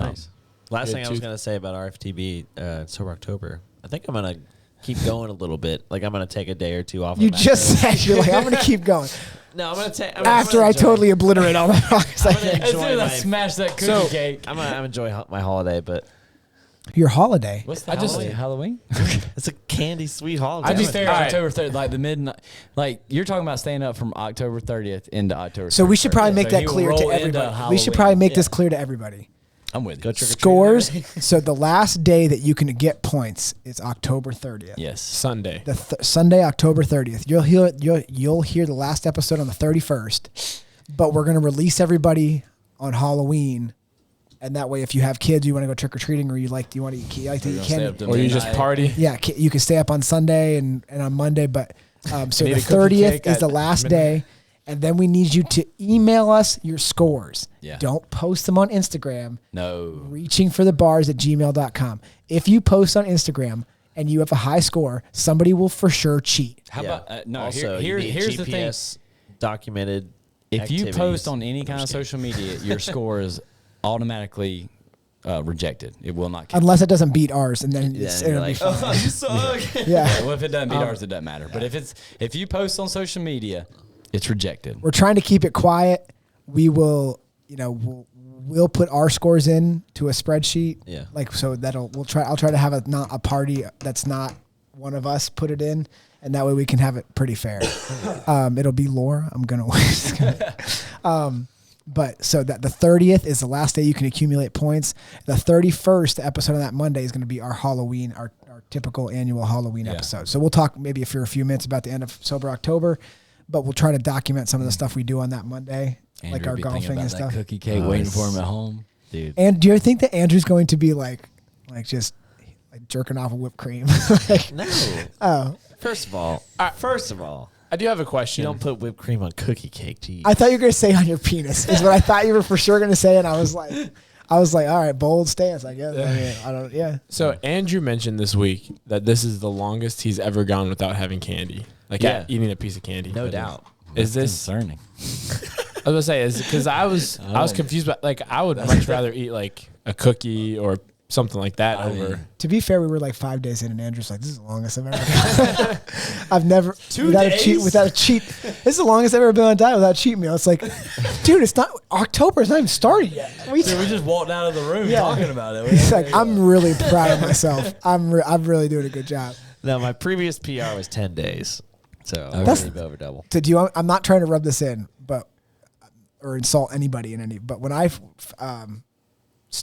Nice. Last Good thing I was tooth. gonna say about RFTB, Sober October. I think I'm gonna keep going a little bit. Like I'm gonna take a day or two off. You of just macros. said you're like, I'm gonna keep going. No, I'm gonna take. After I totally obliterate all the progress. I'm gonna As soon enjoy as I my, smash that cookie So- cake. I'm gonna enjoy my holiday, but Your holiday. What's the I just- Halloween? it's a candy sweet holiday. I To be just- fair, all right. October 30th, like the midnight, like you're talking about staying up from October 30th into October. So we should 31st. probably make So that he will clear to roll into everybody. We Halloween. should probably make this Yeah. clear to everybody. I'm with Go you. trick or treat. Scores. So the last day that you can get points is October 30th. Yes. Sunday. The Sunday, October 30th. You'll hear the last episode on the 31st, but we're gonna release everybody on Halloween, and that way, if you have kids, you want to go trick or treating, or you like to eat We're gonna stay candy. up to Or you just midnight. party. Yeah, you can stay up on Sunday and on Monday, but so Need the a cookie 30th cake is the at last midnight. day, and then we need you to email us your scores. Yeah. Don't post them on Instagram. No. reachingforthebars@gmail.com. If you post on Instagram and you have a high score, somebody will for sure cheat. How Yeah. about no? Also, Here's the thing. GPS documented If you activities. post on any kind of just kidding. social media, your score is automatically rejected. It will not count. Unless it doesn't beat ours, and then Yeah, it's, and you're it'll be like, fine. oh, you suck. Yeah. Well, if it doesn't beat ours, it doesn't matter. But if you post on social media, it's rejected. We're trying to keep it quiet. We will, we'll put our scores in to a spreadsheet. Yeah. Like, so I'll try to have a party that's not one of us put it in, and that way we can have it pretty fair. It'll be Laura. I'm going to but so that the 30th is the last day you can accumulate points. The 31st episode on that Monday is going to be our Halloween, our typical annual Halloween episode. So we'll talk maybe for a few minutes about the end of Sober October, but we'll try to document some of the stuff we do on that Monday, Andrew like our be thinking golfing about and that stuff. cookie cake waiting for him at home. Dude. And do you think that Andrew's going to be like just like jerking off of whipped cream? Like, No. oh, First of all, I do have a you question. don't put whipped cream on cookie cake. Geez. I thought you were going to say on your penis is what I thought you were for sure going to say. And I was like, all right, bold stance. I guess. Yeah. So Andrew mentioned this week that this is the longest he's ever gone without having candy, like Yeah. eating a piece of candy. No doubt. Is this? Concerning? I was gonna say is because I was confused, but like I would much rather eat like a cookie or something like that over. To be fair, we were like 5 days in, and Andrew's like, "This is the longest I've ever gone. I've never without a cheat. This is the longest I've ever been on a diet without a cheat meal." It's like, dude, it's not October. It's not even started yet. We just walked out of the room talking about it. He's like, "I'm really proud of myself. I'm really doing a good job." No, my previous PR was 10 days. So I That's- was over double. So I'm not trying to rub this in, or insult anybody but when I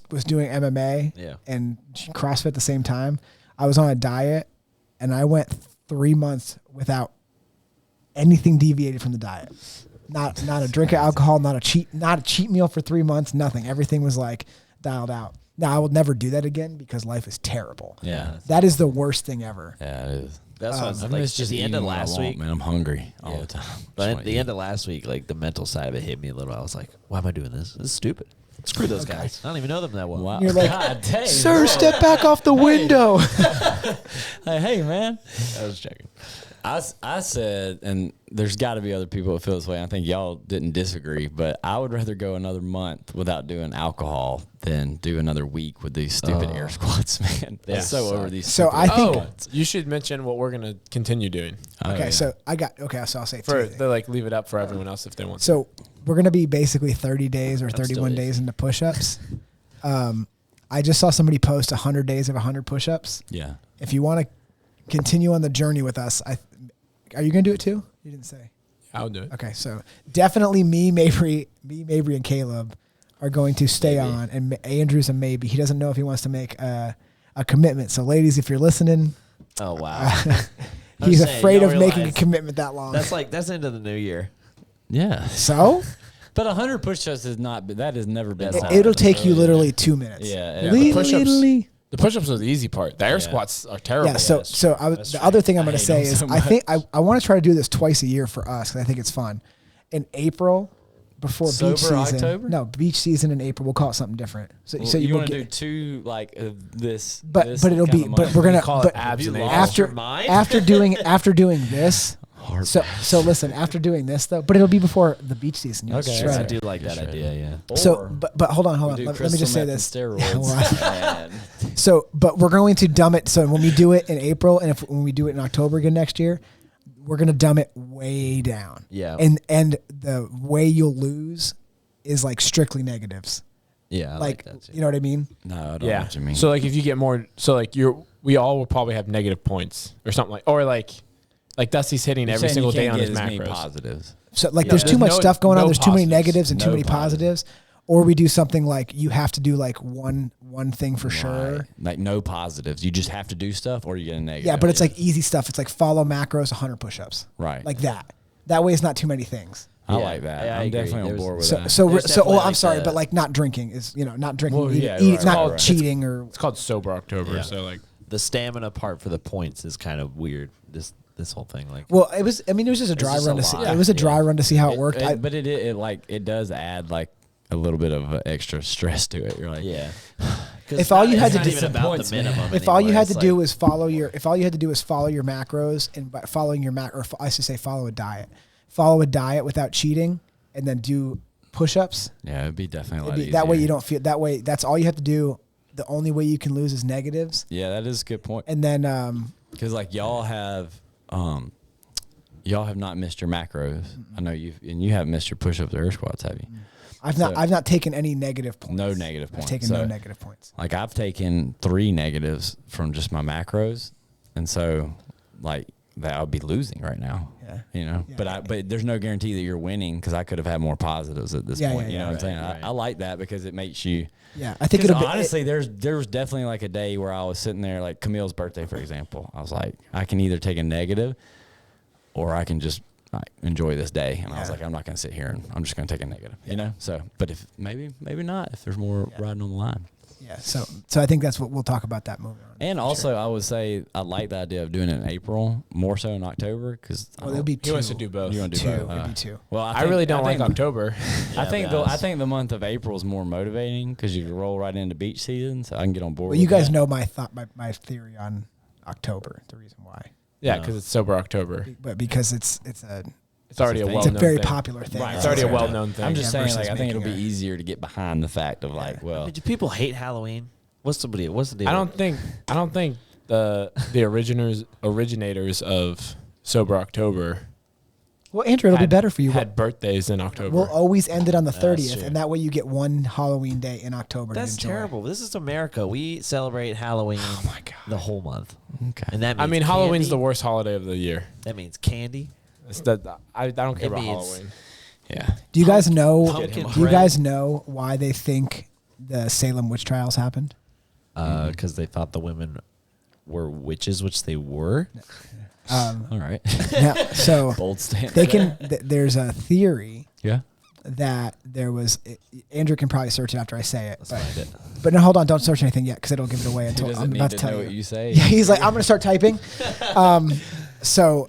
was doing MMA and CrossFit at the same time, I was on a diet, and I went 3 months without anything deviated from the diet. Not a drink of alcohol, not a cheat meal for 3 months, nothing. Everything was like dialed out. Now I will never do that again because life is terrible. Yeah. That is the worst thing ever. Yeah, it is. That's what I was I like, mean, it's just the end of last week. man. I'm hungry all the time. But Just at wanna the eat. end of last week, like the mental side of it hit me a little. I was like, why am I doing this? This is stupid. Screw those guys. I don't even know them that well. Wow. You're like, God dang, "Sir, bro. step back off the window." Hey, man. I was checking. I said, and there's got to be other people that feel this way. I think y'all didn't disagree, but I would rather go another month without doing alcohol than do another week with these stupid air squats, man. Yeah. I'm so over these. So stupid I think- air squats. You should mention what we're gonna continue doing Oh, Okay, yeah. so so I'll say it for too. they like leave it up for everyone else if they want. So we're going to be basically 30 days or still 31 days easy. into push-ups. I just saw somebody post 100 days of 100 push-ups. Yeah. If you want to continue on the journey with us, are you going to do it too? You didn't say. I'll do it. Okay, so definitely me, Mabry, and Caleb are going to stay on, and Andrew's a maybe. He doesn't know if he wants to make a commitment. So, ladies, if you're listening, Oh, wow. he's saying, afraid y'all of making a realize commitment that long. That's into the new year. Yeah. So But 100 push-ups has never been. That's not it'll happening. take you literally 2 minutes. Yeah, the Lee- push-ups- lee- The push-ups are the easy part. The air squats are terrible. Yeah, so that's so I was, That's the true. other thing I'm I going to hate say them is so I think much. I want to try to do this twice a year for us because I think it's fun. In April, before Sober beach season. October? No, beach season in April. We'll call it something different. So, Well, so you will want to get- do two like this, but this it'll kind be of but month? we're gonna call it but abs and lost abs. after your mind? after doing this. Hard. So listen, after doing this though, but it'll be before the beach season. You'll Okay, shred I it. do like that Sure. idea, yeah. So, Or but hold on. we Let do me just crystal say meth this. and Yeah, steroids. well, And So, but we're going to dumb it. So when we do it in April, and when we do it in October again next year, we're going to dumb it way down. Yeah. And the way you'll lose is like strictly negatives. Yeah, I Like, that too. you know what I mean? no, I don't know Yeah. what you mean. So like if you get more, so like we all will probably have negative points or something like Dusty's hitting You're every saying single you day can't on get his as many macros. positives. So like, Yeah. there's too There's much no- stuff going on. no There's too many positives. negatives and too No many positives. Or we do something like you have to do like one thing for sure. Right. Like no positives. You just have to do stuff, or you get a negative. Yeah, but it's like easy stuff. It's like follow macros, 100 push-ups. Right. Like that. That way it's not too many things. I Yeah, like that. I I'm agree. definitely on There's- board with So, that. so, There's so, definitely I'm like sorry, the- but like not drinking is, not drinking, Well, eating, yeah, eating right, not right. cheating or It's called Sober October. Yeah. So like The stamina part for the points is kind of weird. This whole thing, like, well, it was just a dry just run a to see. lot. It was a dry Yeah. run to see how it worked. But it does add like a little bit of extra stress to it. You're like, yeah. If all you had to do do- even about the minimum, if all you anymore. had to It's do like- was follow your macros, and by following your or I should say follow a diet without cheating, and then do push-ups. Yeah, it'd be definitely a lot That way easier. you don't feel that way. That's all you have to do. The only way you can lose is negatives. Yeah, that is a good point. And then Because like y'all have not missed your macros. I know you haven't missed your push-ups or air squats, have you? I've not taken any negative points. No negative points. I've taken no negative points. Like I've taken 3 negatives from just my macros, and so like that I'll be losing right now. Yeah. You know, Yeah. but there's no guarantee that you're winning because I could have had more positives at this Yeah, point. yeah, you know yeah, what I'm saying? right. I like that because it makes you. Yeah, I think 'Cause it'll be honestly, there was definitely like a day where I was sitting there, like Camille's birthday, for example. I was like, I can either take a negative, or I can just like, enjoy this day. And I was Yeah. like, I'm not going to sit here and I'm just going to take a negative, you know? So, but if maybe not, if there's more riding on the line. Yeah, so I think that's what we'll talk about that moving on. And also, I would say I like the idea of doing it in April more so in October because It'll be He wants to do both. You want to two. do both? It'll be two. Well, I really don't like October. I think Yeah, I think the month of April is more motivating because you can roll right into beach season, so I can get on board. Well, with you guys that. know my theory on October. The reason why, Yeah, because it's sober October. but because it's already a thing. well-known it's a very thing. popular thing. Right, It's already a right. well-known thing. I'm just Yeah, saying, like, versus I think it'll be making a- easier to get behind the fact of like, well, Do people hate Halloween? What's the deal? I don't think the originators of sober October Well, Andrew, it'll be better for you. had birthdays in October. We'll always end it on the That's 30th, true. and that way you get one Halloween day in October. That's to enjoy. terrible. This is America. We celebrate Halloween the whole month. okay. And that means I mean, Halloween's the candy. worst holiday of the year. That means candy. I don't care It about means- Halloween. Yeah. Do you guys know? Pumpkin Do you bread. guys know why they think the Salem witch trials happened? Because they thought the women were witches, which they were. All right. Yeah. So Bold stance. they can. There's a theory Yeah. that there was. Andrew can probably search it after I say it. Let's But, find it. but no, hold on. Don't search anything yet because I don't give it away He until doesn't I'm need about to to tell know you. what you say. Yeah, he's like, I'm gonna start typing. So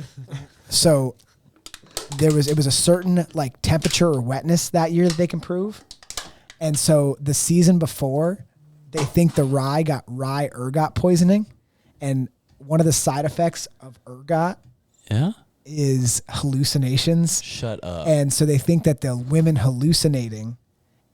it was a certain like temperature or wetness that year that they can prove, and so the season before, they think the rye ergot poisoning, and one of the side effects of ergot Yeah. is hallucinations, Shut up. and so they think that the women hallucinating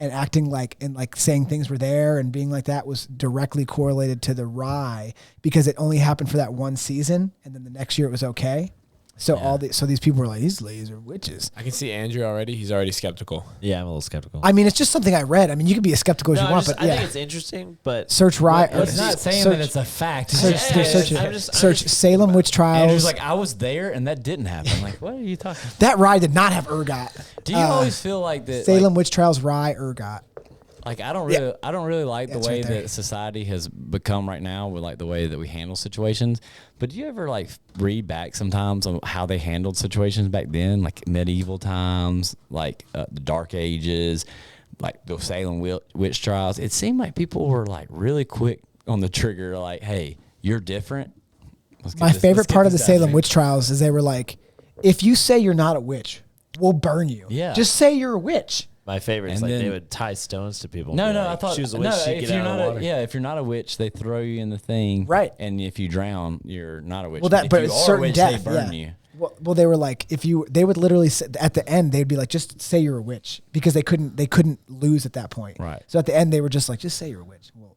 and acting like and like saying things were there and being like that was directly correlated to the rye because it only happened for that one season, and then the next year it was okay. So so these people were like, these ladies are witches. I can see Andrew already. He's already skeptical. Yeah, I'm a little skeptical. I mean, it's just something I read. I mean, you can be as skeptical as No, you I'm want, just- but I yeah. think it's interesting, but Search rye. Well, it's not saying search, that it's a fact. Search, Yeah, they're searching. I'm just Search Salem witch trials. Andrew's like, I was there and that didn't happen. I'm like, what are you talking about? that rye did not have ergot. Do you always feel like that? Salem witch trials rye ergot. Like I don't really like the It's way right there. that society has become right now with like the way that we handle situations. But do you ever like read back sometimes on how they handled situations back then, like medieval times, like the Dark Ages, like the Salem witch trials? It seemed like people were like really quick on the trigger, like, "Hey, you're different." My favorite part of the Salem witch trials is they were like, if you say you're not a witch, we'll burn you. Yeah. Just say you're a witch. my favorite is And like they then- would tie stones to people. and No, be no, like, I thought she was a no. witch. she'd If get you're out of not the water. if you're not a witch, they throw you in the thing, Right. And if you drown, you're not a witch. Well, that, but if it's you are a certain witch, death. they burn yeah. you. Well, they were like, they would literally say, at the end, they'd be like, just say you're a witch because they couldn't lose at that point. Right. So at the end, they were just like, just say you're a witch. Well,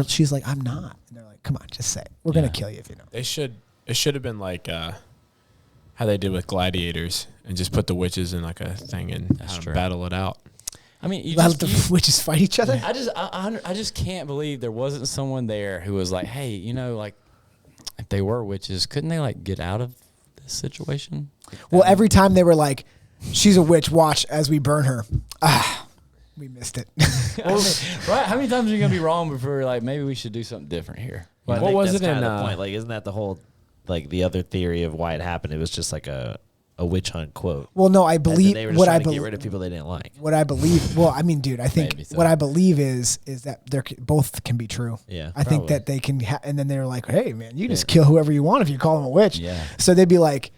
she's like, I'm not. And they're like, come on, just say it. We're gonna kill you if you know. It should have been like how they did with gladiators and just put the witches in like a thing and That's have them true. battle it out. I mean, you Let just, the witches fight each other. I just can't believe there wasn't someone there who was like, hey, you know, like if they were witches, couldn't they like get out of this situation? Well, every time they were like, she's a witch. Watch as we burn her. We missed it. Right? How many times are you gonna be wrong before you're like maybe we should do something different here? Well, I What think was that's it in, kinda the point? Like, isn't that the whole, like, the other theory of why it happened? It was just like a witch hunt quote. Well, no, I And then believe they were just what I trying to believe. get rid of people they didn't like. What I believe. Well, I mean, dude, I think Maybe so. what I believe is that both can be true. Yeah, I think probably. that they can, and then they're like, hey, man, you just kill whoever you want if you call them a witch. Yeah. So they'd be like,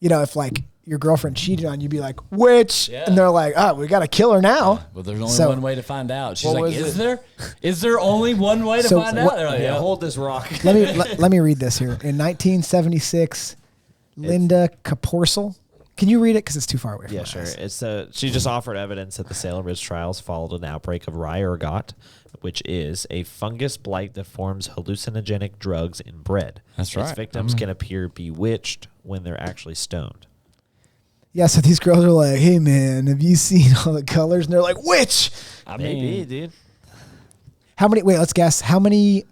you know, if like your girlfriend cheated on you, be like, witch, Yeah. and they're like, oh, we got to kill her now. Well, there's only So- one way to find out. She's What like, was is there only one way to So find what- out? They're like, Yeah, yeah. hold this rock. Let me read this here. In 1976, Linda Kaporsel, Can you read it? Because it's too far away from Yeah, my sure. eyes. It's she just offered evidence that the Salem Witch Trials followed an outbreak of rye ergot, which is a fungus blight that forms hallucinogenic drugs in bread. That's Its right. victims can appear bewitched when they're actually stoned. Yeah, so these girls are like, hey, man, have you seen all the colors? And they're like, witch! I Maybe, mean, dude. How many, wait, let's guess. How many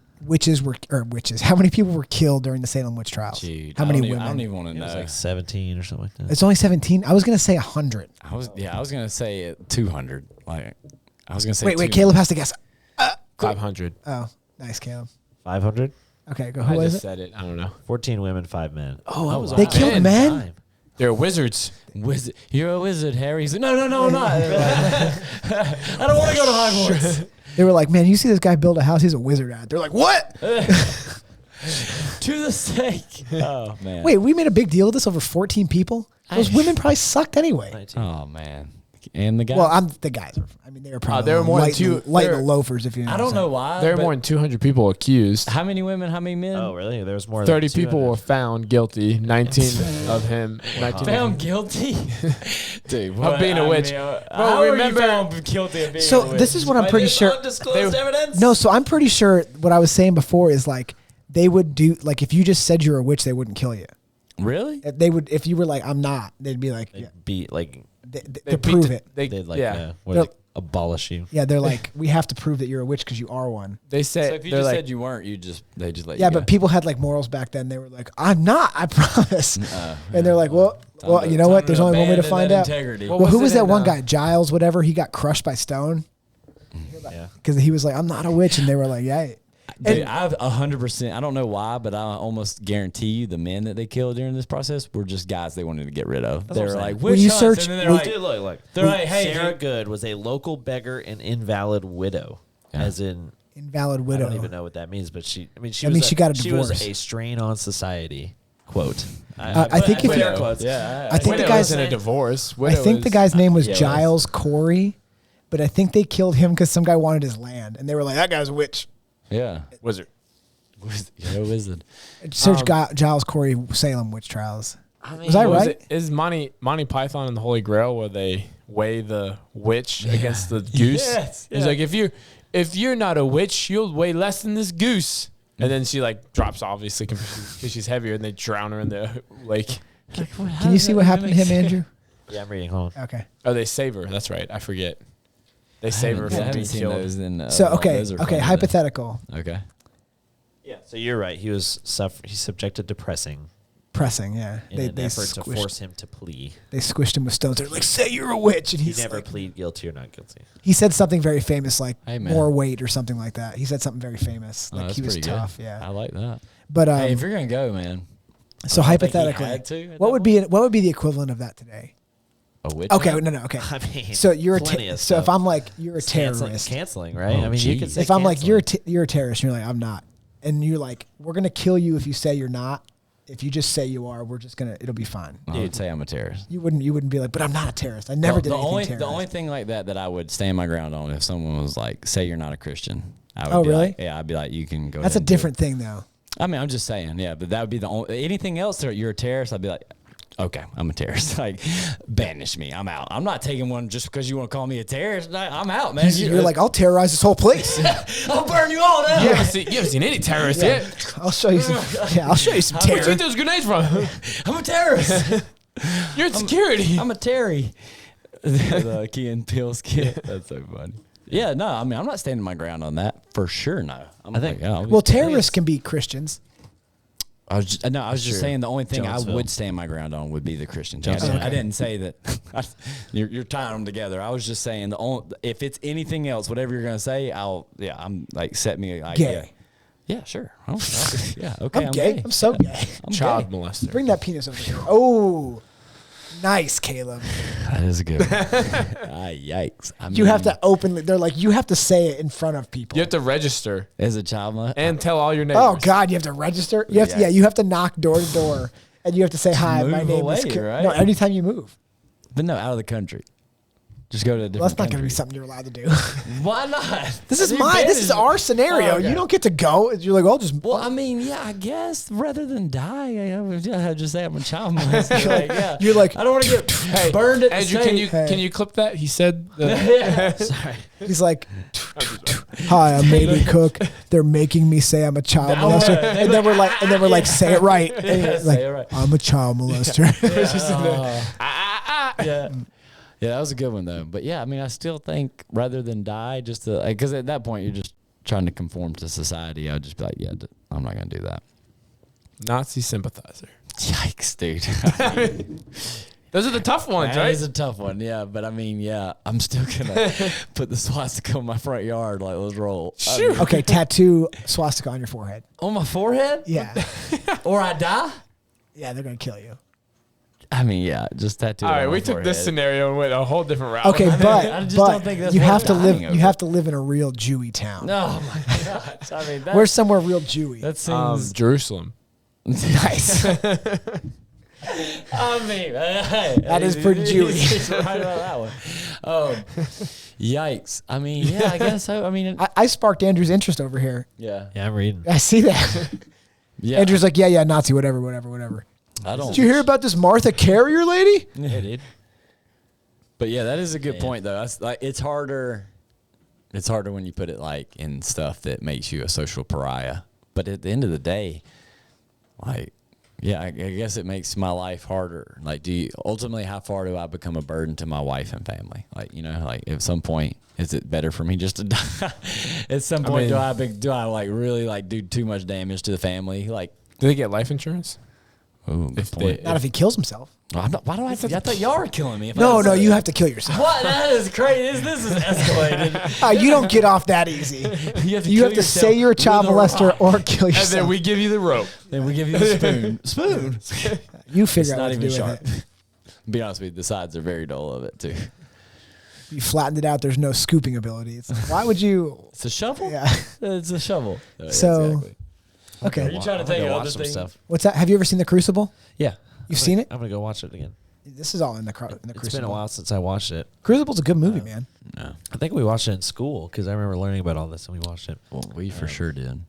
how many people were killed during the Salem Witch Trials? dude, How many I women? don't even want to It was know. like 17 or something like that. It's only 17? I was going to say 100. I was gonna say 200. Like I was gonna say. Wait, 200. Caleb has to guess. 500. Oh, nice, Caleb. 500? Okay, go. I Who was just it? said it. I don't know. 14 women, 5 men. Oh, was they a killed long men? time. They're wizards. Wizard, you're a wizard, Harry. He's like, no, I'm not. I don't want to go to Hogwarts. They were like, man, you see this guy build a house? He's a wizard at it. They're like, what? To the stake. Oh man. Wait, we made a big deal of this over 14 people? Those women probably sucked anyway. 19. Oh man. And the guy. Well, the guys. They were probably they were more than light, two- light they the were- loafers, if you know. I what don't I'm know saying. why. There are but more than 200 people accused. How many women? How many men? Oh, really? There was more 30 than people 200. were found guilty. 19 of him. 19 Found of him. guilty. Dude, Of being a witch. How remember- are you found guilty of being So a witch? this is what I'm pretty sure. Undisclosed evidence? No, so I'm pretty sure what I was saying before is like they would do like if you just said you're a witch, they wouldn't kill you. Really? They would if you were like I'm not. They'd be like They'd yeah, be like, to beat prove the- it. they'd like, yeah. what, They're- like abolish you. Yeah, they're like we have to prove that you're a witch because you are one. They So said if you they're just like said you weren't, they just let Yeah, you go. but people had like morals back then. They were like I'm not. I promise. And they're like, well, Time to- you know what? time There's only one way to abandon find that out. integrity. Well, Well, who was was it that in, one guy? Giles, whatever. He got crushed by stone Yeah. because he was like, I'm not a witch, and they were like, yeah. Dude, I've 100%. I don't know why, but I almost guarantee you the men that they killed during this process were just guys they wanted to get rid of. That's They what were I'm like, saying. witch When you hunts, search- and then they're when- like, Dude, look. they're like, hey, Sarah dude. Good was a local beggar and invalid widow. Yeah. As in, Invalid I widow. don't even know what that means, but she was she got a she was divorce. a strain on society. Quote. I think if put you- air quotes. Yeah, I think the Widow guy's- isn't a divorce. I Widow think the is- guy's name was yeah, it was. Giles Corey, but I think they killed him because some guy wanted his land, and they were like, that guy's a witch. yeah. wizard. Yeah, wizard. Search Giles Corey Salem Witch Trials. I mean, Was I What was right? it? Is Monty Python and the Holy Grail where they weigh the witch against the goose? Yes, He's yeah. like, if you're not a witch, you'll weigh less than this goose. And then she like drops obviously because she's heavier, and they drown her in the lake. Can you see what happened to him, Andrew? Yeah, I'm reading. Hold on. Okay. Oh, they save her. That's right. I forget. They save her I from haven't being seen killed. those in. So those are okay, funny, hypothetical, though. Okay. Yeah, so you're right. He was he's subjected to pressing pressing. Yeah, in an effort to force him to plea. They squished him with stones. They're like, say you're a witch, and He he's never like, plead guilty or not guilty. he said something very famous, like Hey, man. more weight or something like that. He said something very famous, Oh, like that's he was pretty tough. good. Yeah, I like that. but Hey, if you're gonna go, man. so I don't think he hypothetically, had to at what that would be the equivalent of that today? A witch? Okay, hunt? no, okay. I mean, So you're plenty of so if stuff. I'm like you're a terrorist, canceling, right? Oh, I mean, you could geez. say if I'm like canceling. you're a terrorist, and you're like I'm not, and you're like we're gonna kill you if you say you're not. If you just say you are, it'll be fine. I would say I'm a terrorist. You wouldn't be like, but I'm not a terrorist. I never did anything terrorist. The only thing like that I would stand my ground on if someone was like, say you're not a Christian. I would Oh, be really? Like, yeah, I'd be like, you can go. That's ahead a and do it. different thing, though. I mean, I'm just saying, yeah, but that would be the only. Anything else that you're a terrorist, I'd be like, okay, I'm a terrorist. Like, banish me. I'm out. I'm not taking one just because you want to call me a terrorist. I'm out, man. You're like, I'll terrorize this whole place. I'll burn you all down. You haven't seen any terrorists yet. I'll show you some. Yeah, I'll show you some Where'd you terror. get those grenades from? I'm a terrorist. You're in security. I'm a Terry. The Key and Peele skit. That's so funny. Yeah, no, I mean, I'm not standing my ground on that for sure. No, I think- yeah, I'll be- Well, terrorists can be Christians. I was just Sure. saying the only thing Jonesville. I would stand my ground on would be the Christian. Jonesville. I didn't say that. You're tying them together. I was just saying if it's anything else, whatever you're gonna say, I'm like set me like Gay. Yeah, sure. Yeah, okay. I'm gay. I'm so gay. I'm Child gay. molester. Bring that penis over here. Oh, nice, Caleb. That is a good one. Yikes! I You have to openly. They're like, you have to say it in front of people. You have to register as a child molester. and tell all your neighbors. Oh God, you have to register. You have to. Yeah. Yeah, you have to knock door to door, and you have to say hi. My move name is. away, right? No, anytime you move. But no, out of the country. Just go to a different Well, that's not going to be country. something you're allowed to do. Why not? This is our scenario. Oh, okay. You don't get to go. You're like, well, just. Well, I mean, yeah, I guess rather than die, I would just say I'm a child molester. Like, yeah. You're like, I don't want to get burned at the Andrew, stake. can you clip that? He said Yeah. Sorry. he's like, hi, I'm Maybe Cook. They're making me say I'm a child molester, and then we're like, say it right. And Yeah, you're say like, it right. I'm a child molester. Yeah. Yeah, that was a good one though. But yeah, I mean, I still think rather than die, just to, because at that point you're just trying to conform to society. I would just be like, yeah, I'm not gonna do that. Nazi sympathizer. Yikes, dude. Those are the tough ones, That right? is a tough one, yeah. But I mean, yeah, I'm still gonna put the swastika on my front yard. Like, let's roll. I mean, Okay, tattoo swastika on your forehead. on my forehead, Yeah, or I die. yeah, they're gonna kill you. I mean, yeah, just tattoo. All it right, on my we took this forehead. scenario and went a whole different route. Okay, I but just don't think that's you worth have to live. dying You over. have to live in a real Jewy town. Oh my gosh! I mean, that, Where's somewhere real Jewy? that seems Jerusalem. nice. I mean, hey, That is pretty Jewy. He's right about that one. Yikes! I mean, yeah, I guess so. I mean, I sparked Andrew's interest over here. yeah, Yeah, I'm reading. I see that. yeah. Andrew's like, yeah, Nazi, whatever. I don't. Did you hear about this Martha Carrier lady? Yeah, dude. But yeah, that is a good Man. point though. That's like it's harder. It's harder when you put it like in stuff that makes you a social pariah. But at the end of the day, like, yeah, I guess it makes my life harder. Like, ultimately how far do I become a burden to my wife and family? Like, you know, like at some point, is it better for me just to die? At some point, mean- do I like really like do too much damage to the family? Like, Do they get life insurance? oh, good If point. they- Not if he kills himself. Why do I have to? I thought y'all were killing me. If I No, was- no, you have to kill yourself. What? That is crazy. This is escalated. You don't get off that easy. You have You have to say you're a child molester or kill And yourself. then we give you the rope. Then we give you the spoon. You figure It's out not what to even do sharp. with it. Be honest with you, the sides are very dull of it too. You flattened it out. There's no scooping ability. It's like, why would you? It's a shovel. Yeah. It's a shovel. So- exactly. Okay. Are you trying to I'm take gonna go other watch some things? stuff. What's that? Have you ever seen The Crucible? Yeah, You've seen it? I'm gonna go watch it again. This is all in the Crucible. It's been a while since I watched it. Crucible's a good movie, man. No. I think we watched it in school because I remember learning about all this and we watched it. Well, we for sure did.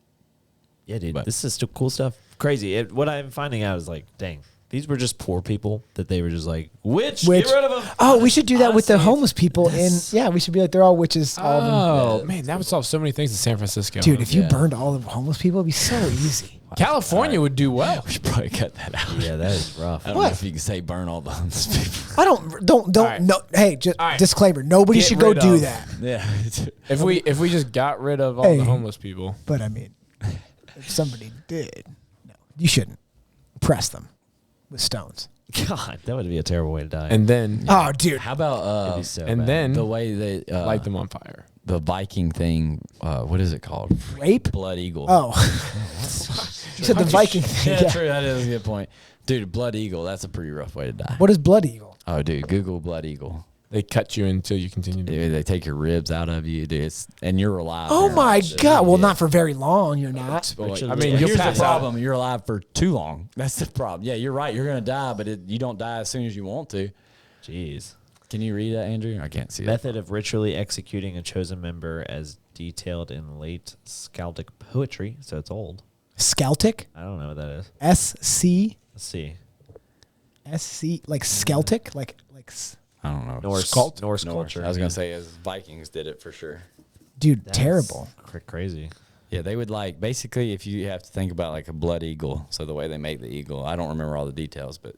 Yeah, dude, But- this is still cool stuff. Crazy. What I'm finding out is like, dang, these were just poor people that they were just like, witch, Witch. get rid of them. Oh, we should do that with the Honestly, homeless people. Yeah, we should be like, they're all witches. All of them. Oh, man, that would solve so many things in San Francisco. Dude, if you Yeah. burned all the homeless people, it'd be so easy. California would do well. We should probably cut that out. Yeah, that is rough. I don't What? know if you can say burn all the homeless people. I don't All right. no. Hey, just All right. disclaimer: nobody Get should go rid do of- that. Yeah. If we just got rid of all Hey. the homeless people. But I mean, if somebody did, no, you shouldn't press them with stones. God, that would be a terrible way to die. And then Oh, dude, How about It'd be so and bad. then the way they light them on fire. the Viking thing? What is it called? rape. Blood Eagle. Oh, you said the Viking thing. Yeah, Yeah. true. That is a good point, dude. Blood Eagle. That's a pretty rough way to die. What is Blood Eagle? Oh, dude, Google Blood Eagle. They cut you until you continue to. Dude, they take your ribs out of you, dude. And you're alive. Oh my apparently. God! Well, Yeah. not for very long. You're not. But, like, I mean, but you'll here's pass the out. problem: you're alive for too long. That's the problem. Yeah, you're right. You're gonna die, but you don't die as soon as you want to. Jeez. Can you read that, Andrew? I can't see it. Method of ritually executing a chosen member as detailed in late Skaldic poetry. So it's old. Skeltic. I don't know what that is. SC. Let's see. SC. Like Skeltic. Like. I don't know. Norse Norse. culture. I was gonna say as Vikings did it for sure. Dude, That's terrible. Crazy. Yeah, they would like basically if you have to think about like a blood eagle. So the way they make the eagle, I don't remember all the details, but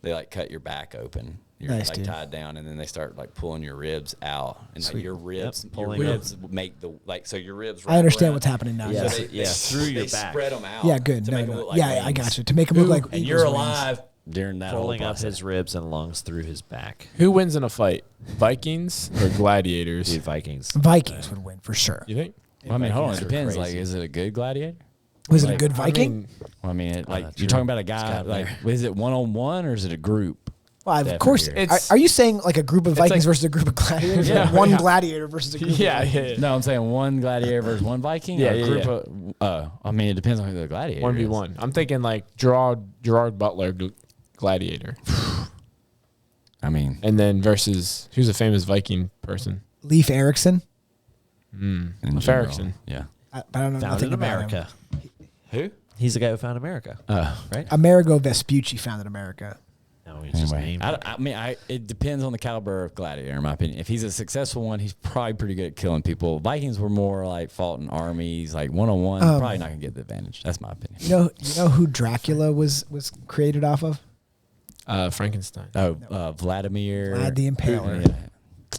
they like cut your back open. You're Nice, like dude. tied down, and then they start like pulling your ribs out, and like, Sweet. your ribs, Yep, your pulling ribs make the like so your ribs. I understand wrap what's around. happening now. Yeah. Yes. Yeah, through your they back. spread them out. Yeah, good. To No, make 'em no. look like Yeah, I wings. got you. To make them look like And eagle's you're wings. alive during that Pulling whole up process. his ribs and lungs through his back. Who wins in a fight? Vikings or gladiators? Dude, Vikings. Vikings would win for sure. You think? Well, I mean, hold on. It Vikings are depends. Like, crazy. is it a good gladiator? Was it a Like, good I Viking? mean, Well, I mean, like that's you're true. talking about a It's guy. got Like, there. is it 1-on-1 or is it a group? Well, of Definitely course. here. It's- Are you saying like a group of Vikings like- versus a group of gladiators? Yeah, Like one yeah. gladiator versus a group yeah, of Vikings? yeah. No, I'm saying one gladiator versus one Viking. Yeah, or a yeah, group yeah. of. I mean, it depends on who the gladiator. 1v1. I'm thinking like Gerard Butler gladiator. I mean, And then versus who's a famous Viking person? Leif Erikson. in Leif general, Erikson. Yeah. But I don't know Founded nothing about him. America. Who? He's the guy who found America, right? Amerigo Vespucci founded America. No, he's just Anyway, named. I mean, it depends on the caliber of gladiator, in my opinion. If he's a successful one, he's probably pretty good at killing people. Vikings were more like fought in armies, like one-on-one. Probably not gonna get the advantage. That's my opinion. You know who Dracula was created off of? Frankenstein. Oh, Vladimir. Vlad the Impaler. Yeah.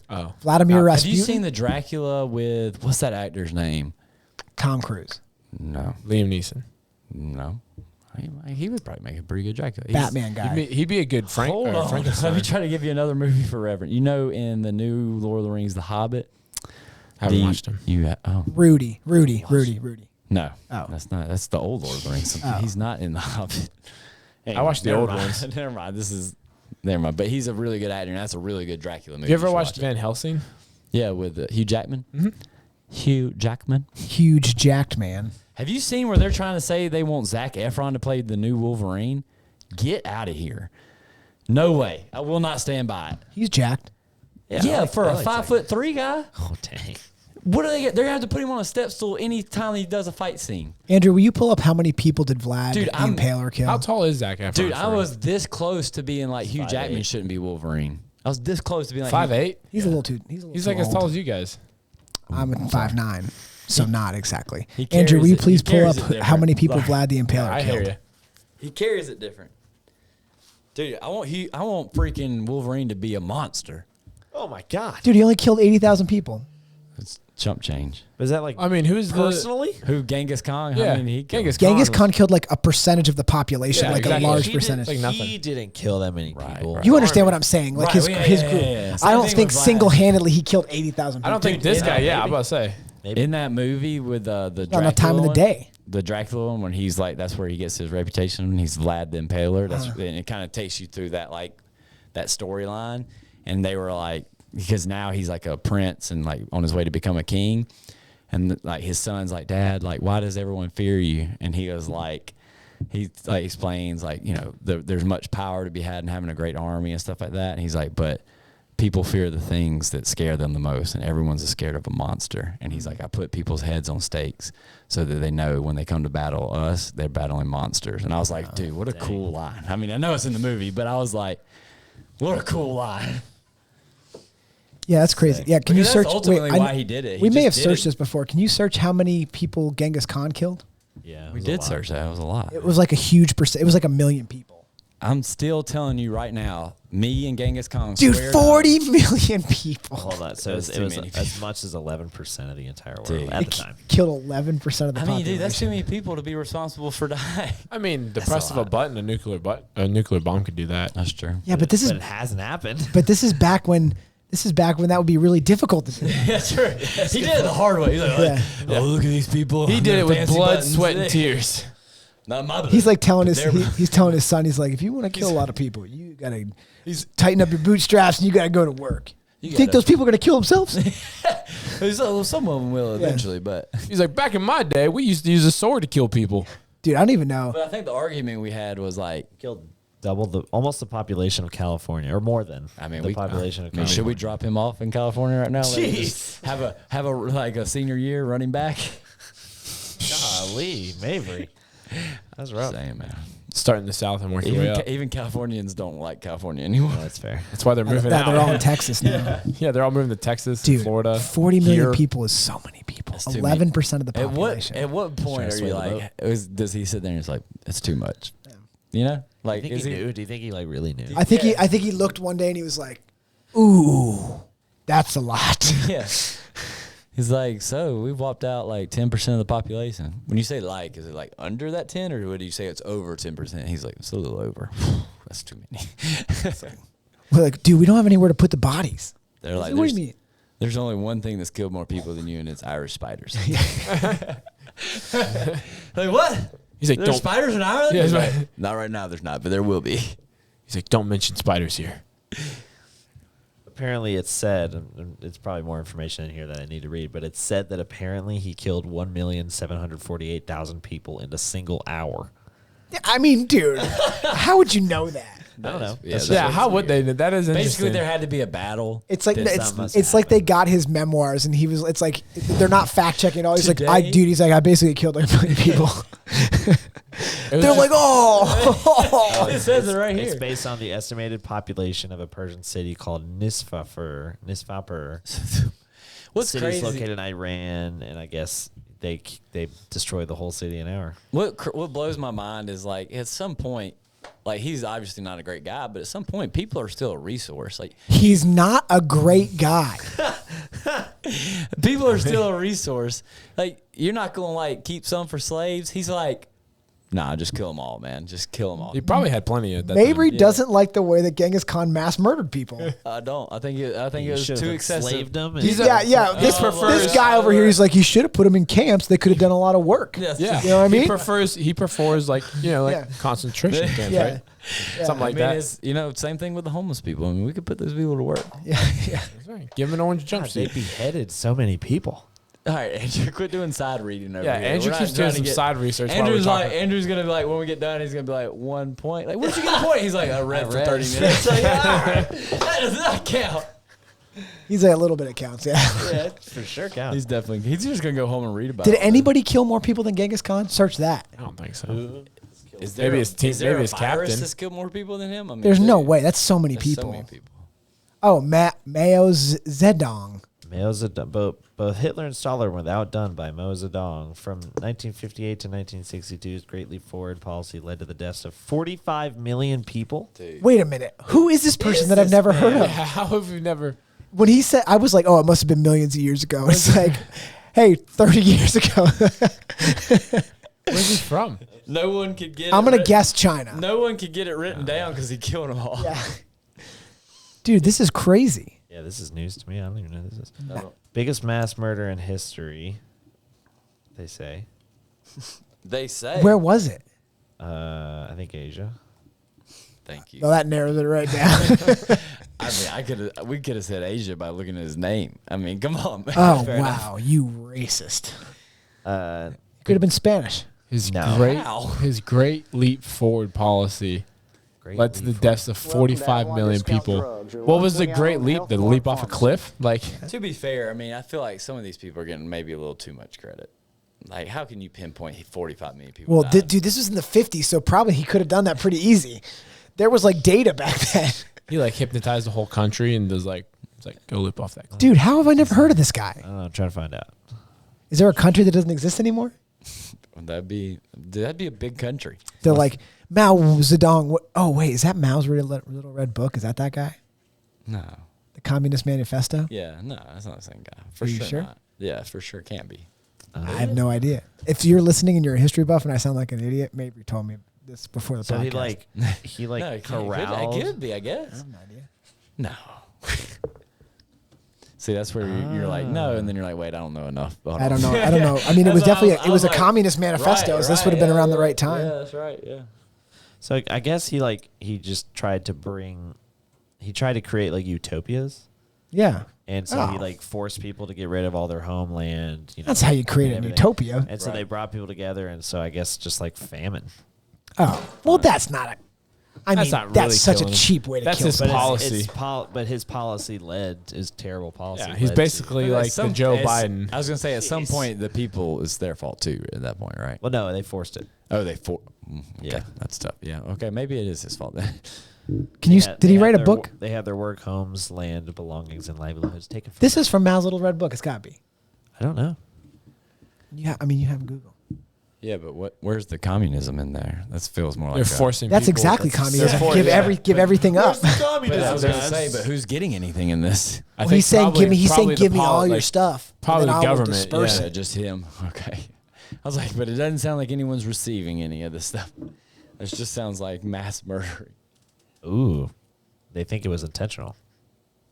Oh, Vladimir Have Rasputin. you seen the Dracula with what's that actor's name? Tom Cruise? No, Liam Neeson. no. He would probably make a pretty good Dracula. Batman guy. He'd be a good Hold on. Frankenstein. Let me try to give you another movie for reference. You know, in the new Lord of the Rings, The Hobbit. Haven't watched him. Rudy. No, Oh. that's not. That's the old Lord of the Rings. He's not in The Hobbit. I watched the never old mind. ones. Never mind. Never mind. But he's a really good actor, and that's a really good Dracula movie. You ever should watched watch it. Van Helsing? Yeah, with Hugh Jackman. Mm-hmm. Hugh Jackman. Huge jacked man. Have you seen where they're trying to say they want Zac Efron to play the new Wolverine? Get out of here. No way. I will not stand by it. He's jacked. Yeah, for a 5'3" guy. Oh dang! What do they get? They're gonna have to put him on a step stool anytime he does a fight scene. Andrew, will you pull up how many people did Vlad Dude, the I'm- Impaler kill? How tall is Zac Efron? Dude, I for was this close to being like Hugh 5'8". Jackman shouldn't be Wolverine. I was this close to being like 5'8"? He's a little too. He's like as tall as you guys. I'm 5'9", so not exactly. He Andrew, will carries you it- please he pull up carries it how many different. people Vlad the Impaler I killed? hear you. He carries it different. Dude, I want freaking Wolverine to be a monster. Oh my god! Dude, he only killed 80,000 people. It's chump change. Was that like I mean, who's personally? Who, Genghis Khan? Yeah, I mean, he Genghis Genghis was- Khan killed like a percentage of the population, Yeah, like exactly. a large He percentage. like nothing. He didn't kill that many Right, people. right. You understand what I'm saying? Like Right, his yeah, his yeah, group. yeah, yeah. I Same don't thing think with Vlad. single-handedly he killed 80,000 people. I don't think Dude, this in guy. that Yeah, I'm movie- about to say. Maybe. In that movie with the Dracula on the time of the one, day. the Dracula one, when he's like, that's where he gets his reputation. He's Vlad the Impaler. That's and it kind of takes you through that that storyline. And they were like, because now he's like a prince and like on his way to become a king. And like his son's like, Dad, like, why does everyone fear you? And he was like, he like explains like, there's much power to be had in having a great army and stuff like that. And he's like, but people fear the things that scare them the most, and everyone's scared of a monster. And he's like, I put people's heads on stakes so that they know when they come to battle us, they're battling monsters. And I was like, dude, what a cool line. I mean, I know it's in the movie, but I was like, what a cool line. Yeah, that's crazy. Yeah, can you Because search? that's ultimately I why kn- he did it. He We may have just did searched it. this before. Can you search how many people Genghis Khan killed? Yeah, it We was a did lot. search that. It was a lot. It was like a huge percent. It was like 1 million people. I'm still telling you right now, me and Genghis Khan. Dude, swear 40 million people Hold on. So That's it too was many as much as 11% of the entire world Dude. at the time. killed 11% of the I mean, population. dude, that's too many people to be responsible for dying. I mean, the That's press a of a lot. button, a nuclear bomb could do that. That's true. Yeah, but this is it hasn't happened. but this is back when that would be really difficult to do. That's true. He did it the hard way. He's like, Yeah. oh, look at these people. He did it with Fancy blood, buttons. sweat, and tears. Not my He's like telling his They're- he's telling his son, he's like, if you want to kill a lot of people, you gotta tighten up your bootstraps and you gotta go to work. You think gotta- those people are gonna kill themselves? Some of them will eventually, but He's like, back in my day, we used to use a sword to kill people. Dude, I don't even know. I think the argument we had was like, Killed almost the population of California, or more than. I mean, the population of California. should we drop him off in California right now? Like, Jeez. just have a like a senior year running back. Golly, Maverick. That's rough. Saying, man. Start in the south and work your way up. Even Californians don't like California anymore. That's fair. That's why they're moving out. They're all in Texas now. Yeah, they're all moving to Texas, Dude, Florida. 40 million here. people is so many people. That's too many. 11% of the At population. what point Trying to are sway you the like? vote. Does he sit there and it's like it's too much? You know, Do like you think he knew? Do you think he like really knew? I think he looked one day and he was like, "Ooh, that's a lot." Yeah. He's like, so we wiped out like 10% of the population. When you say like, is it like under that 10 or would you say it's over 10%? He's like, it's a little over. That's too many. We're like, dude, we don't have anywhere to put the bodies. They're like, What do you mean? there's only one thing that's killed more people than you, and it's Irish spiders. Like what? He's like, There's don't. spiders in Ireland? Yeah, He's he's like, like- not right now. There's not, but there will be. He's like, don't mention spiders here. Apparently, it's said, and it's probably more information in here that I need to read, but it's said that apparently he killed 1,748,000 people in a single hour. I mean, dude, how would you know that? I don't know. Yeah, Yeah, how would they? That is interesting. Basically, there had to be a battle. It's like This must it's like they got his memoirs, and he was. It's like they're not fact checking all. He's like, Today- He's like, I basically killed like a million people. It was They're just- like, oh. It says it right It's here. based on the estimated population of a Persian city called Nisfapur. What's City's crazy? located in Iran, and I guess they destroy the whole city in an hour. What blows my mind is like at some point, like he's obviously not a great guy, but at some point, people are still a resource. Like He's not a great guy. people are still a resource. Like you're not gonna like keep some for slaves. He's like, nah, just kill them all, man. Just kill them all. He probably had plenty of that. Mabry time. doesn't like the way that Genghis Khan mass murdered people. I don't. I think it You was should too have excessive. enslaved them. Yeah. This prefers- guy over here, he's like, you should have put them in camps. They could have done a lot of work. Yes. Yeah, You know what I mean? He prefers like Yeah. concentration camps, Yeah. right? Something like that. It's, same thing with the homeless people. I mean, we could put those people to work. Yeah. That's right. Give him an orange God, they jumpsuit. beheaded so many people. All right, Andrew, quit doing side reading over Yeah, here. Andrew We're keeps not doing trying to some side research. while Andrew's we're like, talking. Andrew's gonna be like, when we get done, he's gonna be like 1 point. Like, where'd you get a point? He's like, I read for 30 minutes. Like, that does not count. He's like, a little bit of counts, yeah. Yeah, for sure counts. He's just gonna go home and read about Did it. anybody kill more people than Genghis Khan? Search that. I don't think so. Is Maybe a- his team- is there maybe a his virus captain. that's killed more people than him? I mean, There's no dude, way. That's so many there's people. So many people. Oh, Mao Zedong. Mao Zedong, both Hitler and Stalin were outdone by Mao Zedong. From 1958 to 1962's Great Leap Forward policy led to the deaths of 45 million people. Wait a minute. Who is this person that I've never heard of? How have you never? When he said, I was like, oh, it must have been millions of years ago. It's like, hey, 30 years ago. Where's he from? No one could get. I'm it going to writ- guess China. No one could get it written down because he killed them all. Yeah. Dude, this is crazy. Yeah, this is news to me. I don't even know who this is. No. Biggest mass murder in history, they say. They say. Where was it? I think Asia. Thank you. Well, that narrows it right down. I mean, we could have said Asia by looking at his name. I mean, come on, man. Oh, Fair enough. wow. You racist. Uh, Could have been Spanish. His No. great leap forward policy great led to the leap deaths of 45 million people. What was the great leap? The leap off a cliff? Like, To be fair, I mean, I feel like some of these people are getting maybe a little too much credit. Like, how can you pinpoint 45 million people? Well, died? dude, this was in the 50s, so probably he could have done that pretty easy. There was like data back then. he like hypnotized the whole country and does like, it's like, go leap off that cliff. Dude, how have I never heard of this I guy? don't know. I'm trying to find out. Is there a country that doesn't exist anymore? That'd be a big country. They're like, Mao Zedong. Oh, wait, is that Mao's Little Red Book? Is that guy? No. The Communist Manifesto? Yeah, no, that's not the same guy. For Are you sure. sure? Not. Yeah, for sure can't be. I have no idea. If you're listening and you're a history buff and I sound like an idiot, maybe you told me this before the So podcast. he No, it corralled. could be, I guess. I have no idea. No. See, that's where you're like, no, and then you're like, wait, I don't know enough. Hold I on. don't know. I don't know. I mean, it was That's what I definitely was- it was I a was like, communist manifesto. So this would have been around the right time. Yeah, that's right. Yeah. So I guess he just tried to create like utopias, Yeah. and so he Oh. like forced people to get rid of all their homeland. You know, That's how you create and a everything. utopia. And so they brought people together, and so I guess just like famine. Oh, well, that's not a. I That's mean, not that's really such a killing him. cheap way to That's kill his someone. policy. But his policy is terrible policy. Yeah, he's led to- basically like the Joe Biden. I was gonna say at some point the people it's their fault too. At that point, right? Well, no, they forced it. Oh, okay, Yeah. that's tough. Yeah, okay, maybe it is his fault then. Can you? Did he write a their book? They have their work, homes, land, belongings, and livelihoods taken from This them. is from Mao's Little Red Book. It's got to be. I don't know. I mean, you have Google. Yeah, but where's the communism in there? That feels more They're like forcing That's people. exactly communism. for- Give yeah. give everything up. But I was gonna say, but who's getting anything in this? I Well, think he's saying, probably- He's saying, probably give the me all your like, stuff. and probably then the I will government, disperse Yeah, it. just him. Okay. I was like, but it doesn't sound like anyone's receiving any of this stuff. It just sounds like mass murdering. Ooh, they think it was intentional.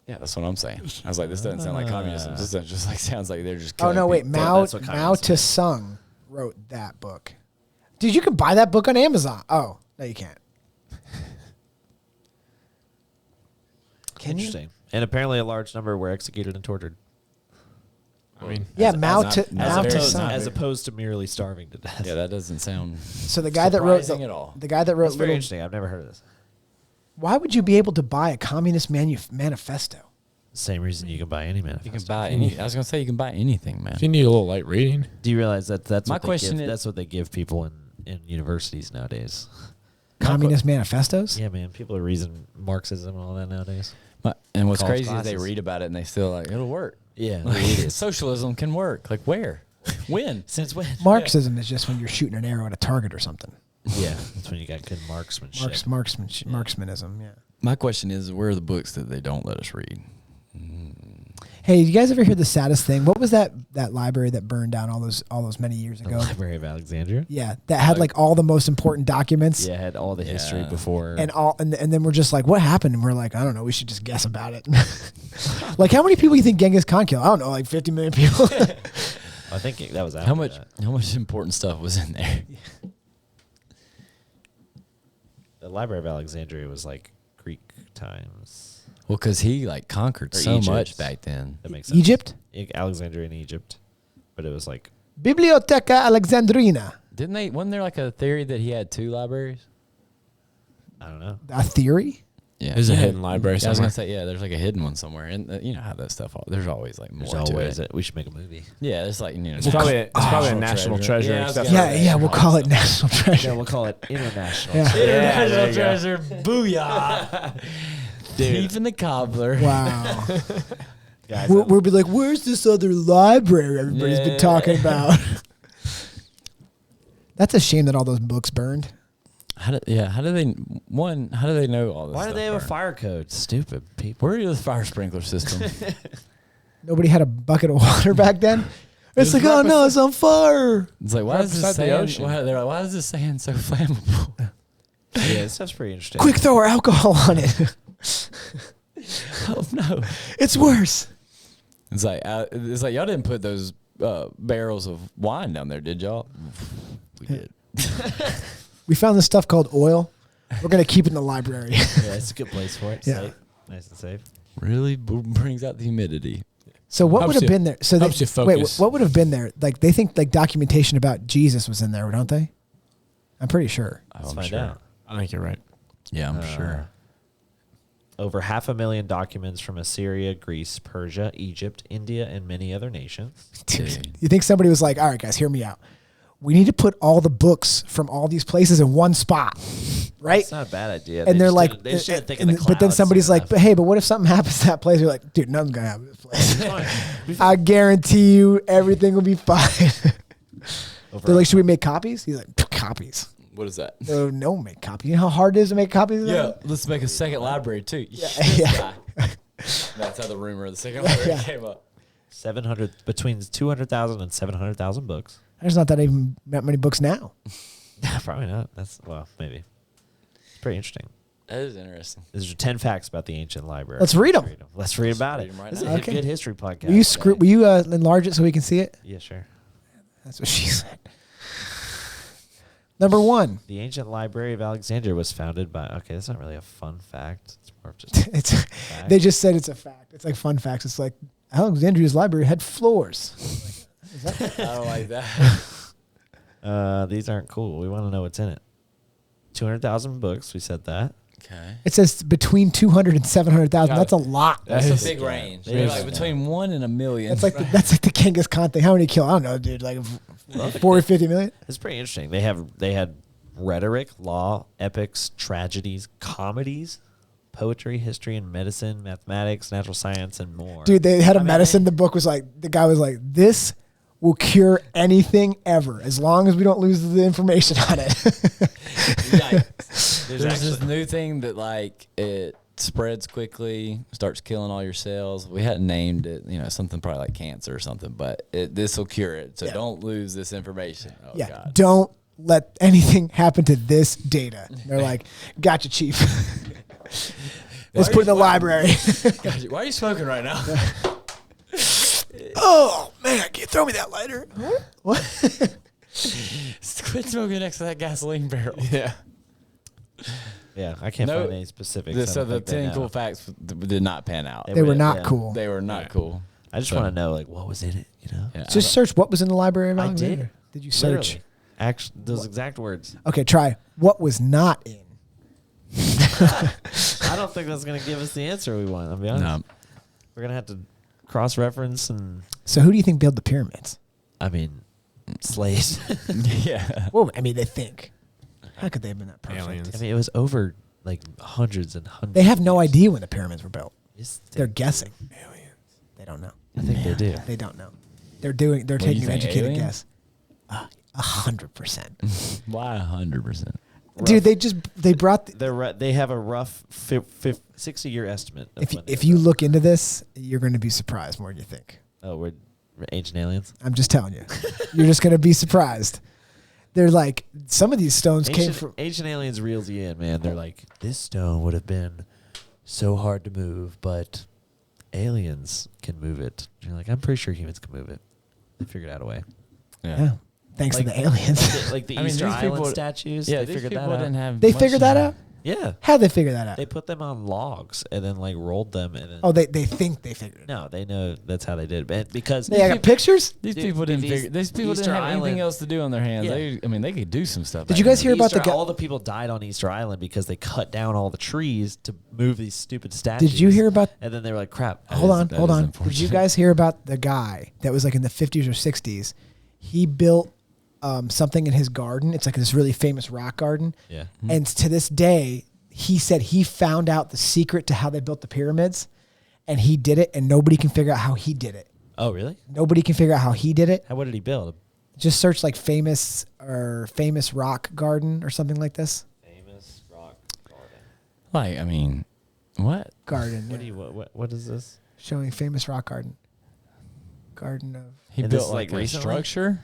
Yeah, that's what I'm saying. I was like, this doesn't sound like communism. This just like sounds like they're just. Oh killing no, wait, people. Mao that's what Mao communism is. Tse-tung wrote that book. Dude, you can buy that book on Amazon. Oh no, you can't. Can you? Interesting. And apparently, a large number were executed and tortured, I mean, Yeah, As- Mao as Tse not- Mao as very Tse-tung. not- as opposed to merely starving to death. Yeah, that doesn't sound. So the guy that wrote surprising at all. the guy that wrote That's very Little interesting. I've never heard of this. Why would you be able to buy a communist manifesto? Same reason you can buy any You manifesto. can buy any. I was gonna say you can buy anything, man. If you need a little light reading, Do you realize that that's My what question is- that's what they give people in universities nowadays? Communist manifestos? Yeah, man. People are reading Marxism and all that nowadays. And what's College crazy is they classes. read about it and they still like it'll work. Yeah, Socialism can work. Like where? When? Since when? Marxism is just when you're shooting an arrow at a target or something. Yeah, that's when you got good marksmanship. Marksmanism, yeah. My question is, where are the books that they don't let us read? Hey, you guys ever hear the saddest thing? What was that library that burned down all those many years The ago? Library of Alexandria. Yeah, that had like all the most important documents. Yeah, had all the history Yeah. before. And then we're just like, what happened? And we're like, I don't know. We should just guess about it. Like, how many people do you think Genghis Khan killed? I don't know, like 50 million people. I think that was after How much? that. How much important stuff was in there? The Library of Alexandria was like Greek times. Well, because he like conquered Or so Egypt. much back then. That makes sense. Egypt? Alexandria in Egypt, but it was like Biblioteca Alexandrina. Didn't they? Wasn't there like a theory that he had 2 libraries? I don't know. A theory? Yeah, there's a hidden library Yeah, I was somewhere. gonna say, yeah, there's like a hidden one somewhere, and you know how that stuff. There's always like more There's to always it. it. We should make a movie. Yeah, it's like It's probably a national treasure. Yeah, I was except gonna for- say. Yeah, we'll call it national Yeah, treasure. we'll call it international. Yeah. Yeah, there you go. treasure, booyah! Thief and the cobbler. Wow. Guys, We'll be like, where's this other library everybody's been Yeah. talking about? That's a shame that all those books burned. How do they know all this? why do stuff they have a burned? fire code? Stupid people. Where is the fire sprinkler system? Nobody had a bucket of water back then. It's Just like, right oh no, it's on fire. It's like, why Right is this beside the sand? ocean. They're like, why is this sand so flammable? Yeah, this stuff's pretty interesting. Quick, throw our alcohol on it. Oh no! It's worse. It's like y'all didn't put those barrels of wine down there, did y'all? We did. We found this stuff called oil. We're gonna keep it in the library. Yeah, it's a good place for it. Yeah. Safe. Nice and safe. Really brings out the humidity. So what Helps would have you- been there? So helps you wait, focus. what would have been there? Like they think like documentation about Jesus was in there, don't they? I'm pretty sure. Let's I'm find sure. out. I think you're right. Yeah, I'm sure. Over 500,000 documents from Assyria, Greece, Persia, Egypt, India, and many other nations. Dude. You think somebody was like, all right, guys, hear me out. We need to put all the books from all these places in one spot, right? It's not a bad idea. And they're like, they just didn't think of and- the but then clouds somebody's soon like, but hey, but what if something happens to that place? You're like, dude, nothing's gonna happen to this place. I guarantee you, everything will be fine. enough. They're like, should we make copies? He's like, copies. What is that? No, make copies. You know how hard it is to make copies? Of Yeah, that? let's make a second library too. Yeah. That's how the rumor of the second library Yeah. came up. 700 between 200,000 and 700,000 books. There's not that even that many books now. Probably not. That's maybe. It's pretty interesting. That is interesting. These are 10 facts about the ancient library. Let's read 'em. Let's read about read it. 'em right This is now. a Okay. good history podcast. Will you screw? Will you enlarge it so we can see it? Yeah, sure. That's what she said. Number 1. The ancient library of Alexandria was founded by. Okay, that's not really a fun fact. It's more of just. It's fact. they just said it's a fact. It's like fun facts. It's like Alexandria's library had floors. I don't like that. These aren't cool. We want to know what's in it. 200,000 books. We said that. Okay. It says between 200 and 700,000. Got That's it. a lot. That's That is- a big range. It They're is. like between 1 and 1 million. That's like the Genghis Khan thing. How many kill? I don't know, dude. Like 40, 50 million. It's pretty interesting. They had rhetoric, law, epics, tragedies, comedies, poetry, history and medicine, mathematics, natural science, and more. Dude, they had a I mean, medicine. The book was like, the guy was like, this will cure anything ever as long as we don't lose the information on it. Yikes. There's this new thing that like it spreads quickly, starts killing all your cells. We hadn't named it, something probably like cancer or something, but this will cure it. So Yeah. don't lose this information. Oh Yeah. God. Don't let anything happen to this data. They're like, gotcha, chief. Let's put it in the library. Gosh, why are you smoking right now? Oh, man, can you throw me that lighter? What? Quit smoking next to that gasoline barrel. Yeah. Yeah, I can't No, find any specifics. I So don't the think they 10 know. cool facts did not pan out. They They were were- not yeah. cool. They were not Yeah. cool. I just So- want to know, like, what was in it, Yeah, Just search what was in the library of I Alexandria. did. Did you search? Literally. Actually, those exact words. Okay, try what was not in. I don't think that's gonna give us the answer we want. I'll be honest. No. We're gonna have to cross-reference and. So who do you think built the pyramids? I mean, slaves. Yeah. Well, I mean, they think. How could they have been that perfect? Aliens. I mean, it was over like hundreds and hundreds. They have of no years. idea when the pyramids were built. Yes, They're guessing. Aliens. They don't know. I think they do. They don't know. They're taking you an think, educated aliens? guess. 100%. Why 100%? Dude, they brought. They have a rough 60-year estimate. Of when If they you were look into this, you're going to be surprised more than you think. built. We're ancient aliens. I'm just telling you. You're just going to be surprised. They're like, some of these stones came from. Ancient aliens reels you in, man. They're like, this stone would have been so hard to move, but aliens can move it. And you're like, I'm pretty sure humans can move it. They figured out a way. Yeah. Thanks to Like- the aliens. Like the I mean, Easter these Island people- statues. Yeah, they these figured people that out. didn't have. They much figured that out? Yeah, How'd they figure that out? they put them on logs and then like rolled them and then. Oh, they think they figured it out. No, they know that's how they did it. Because They got pictures? These Dude, people didn't these- figure. These people Easter didn't have anything Island- else to do on their hands. Yeah. I mean, they could do some stuff. Did back you guys then. hear about the Easter, guy? all the people died on Easter Island because they cut down all the trees to move these stupid statues. Did you hear about? And then they were like, "Crap." That Hold is- on, that hold is on. Did you unfortunate. guys hear about the guy that was like in the 50s or 60s? He built something in his garden. It's like this really famous rock garden. Yeah. And to this day, he said he found out the secret to how they built the pyramids, and he did it, and nobody can figure out how he did it. Oh, really? Nobody can figure out how he did it. What did he build? Just search like famous rock garden or something like this. Famous rock garden. Like, I mean, what? Garden. What yeah. do you? What is this? Showing famous rock garden. Garden of. He And this built is, like like, a recently? structure.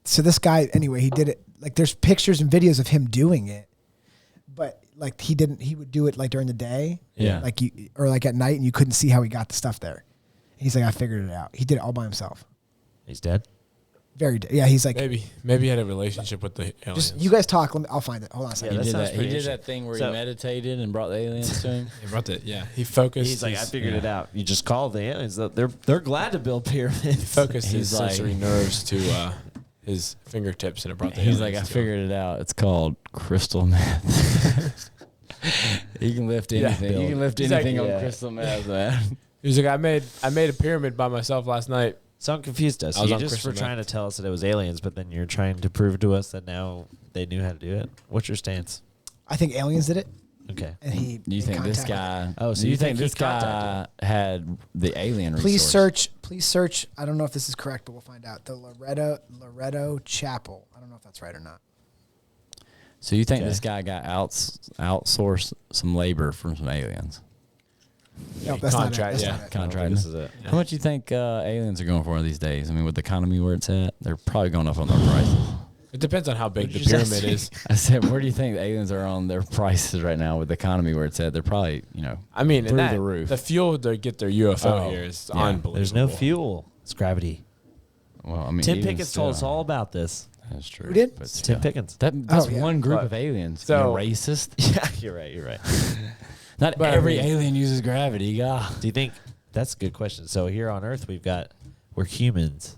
So this guy, anyway, he did it. Like, there's pictures and videos of him doing it, but like he would do it like during the day, Yeah. like or like at night, and you couldn't see how he got the stuff there. He's like, I figured it out. He did it all by himself. He's dead. Yeah. He's like, Maybe he had a relationship with the aliens. just you guys talk. I'll find it. Hold on a second. Yeah, He that did sounds that. He pretty did interesting. that thing where So- he meditated and brought the aliens to him. He brought it. Yeah, he focused. He's like, I his- figured yeah. it out. You just call the aliens. They're glad to build pyramids. Focused his He's like- sensory nerves to his fingertips, and it brought the He's aliens like, I to him. figured it out. It's called crystal meth. You can lift Yeah, anything. You can lift He's like, anything on yeah. crystal meth, man. He was like, I made a pyramid by myself last night. So I'm confused us. I was You on just crystal were trying to meth. tell us that it was aliens, but then you're trying to prove to us that now they knew how to do it. What's your stance? I think aliens did it, Okay. and he. Do you made think this contact with guy? Oh, so do you you think think he this guy contacted had the alien? it. Please resource? search. I don't know if this is correct, but we'll find out. The Loretto Chapel. I don't know if that's right or not. So you think Okay. this guy got outsourced some labor from some aliens? No, that's not it. Contract, That's yeah. not it. Contract. This is it. How much you think aliens are going for these days? I mean, with the economy where it's at, they're probably going up on their prices. It depends on how big What the did you just pyramid say? is. I said, where do you think the aliens are on their prices right now with the economy where it's at? They're probably, I mean, Through and the roof. The fuel to get their UFO Oh, here is yeah. unbelievable. There's no fuel. It's gravity. well, I mean, Tim even Pickens told us still, all about this. That's true. Who did? But Tim still. Pickens. That's yeah. one group But- of aliens. so- You're racist. Yeah, you're right. You're right. Not But I every mean- alien uses gravity. God. Do you think that's a good question? So here on Earth, we're humans.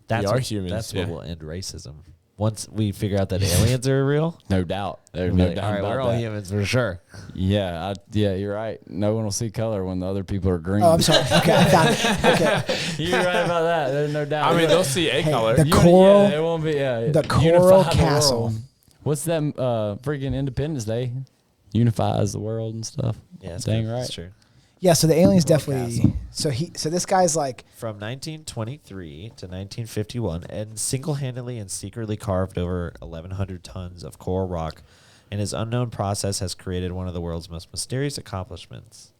That's are what, humans, That's yeah. what will end racism. Once we figure out that aliens are real, No doubt. There's we'll no be like, doubt all right, about we're all that. humans for sure. Yeah, you're right. No one will see color when the other people are green. Oh, I'm sorry. Okay, I found it. Okay. You're right about that. There's no doubt. I mean, they'll see a Hey, color. the You- coral- Yeah, it won't be. Yeah, the unify coral the castle. world. What's that? Freaking Independence Day unifies the world and stuff. Yeah, that's dang good. right. That's true. Yeah, so the aliens Coral definitely. So this guy's like, From 1923 to 1951, Ed single-handedly and secretly carved over 1,100 tons of coral rock, and his unknown process has created one of the world's most mysterious accomplishments.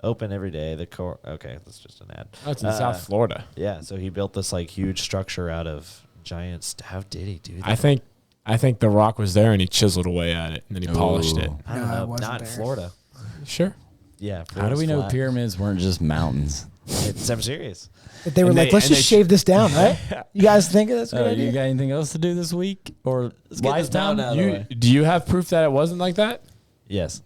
Open every day, the coral. Okay, that's just an ad. That's in South Florida. Yeah, so he built this like huge structure out of giant. How did he do that? I think the rock was there and he chiseled away at it and then he polished it. Ooh. I don't No, it know. wasn't Not in there. Florida. Sure. Yeah. How do Florida's we know flat. pyramids weren't just mountains? I'm serious. but they were And like, they- let's and just they- shave this down, right? You guys think that's a good You idea? got anything else to do this week or Let's get this down lifetime? now. By the way. Do you have proof that it wasn't like that? Yes.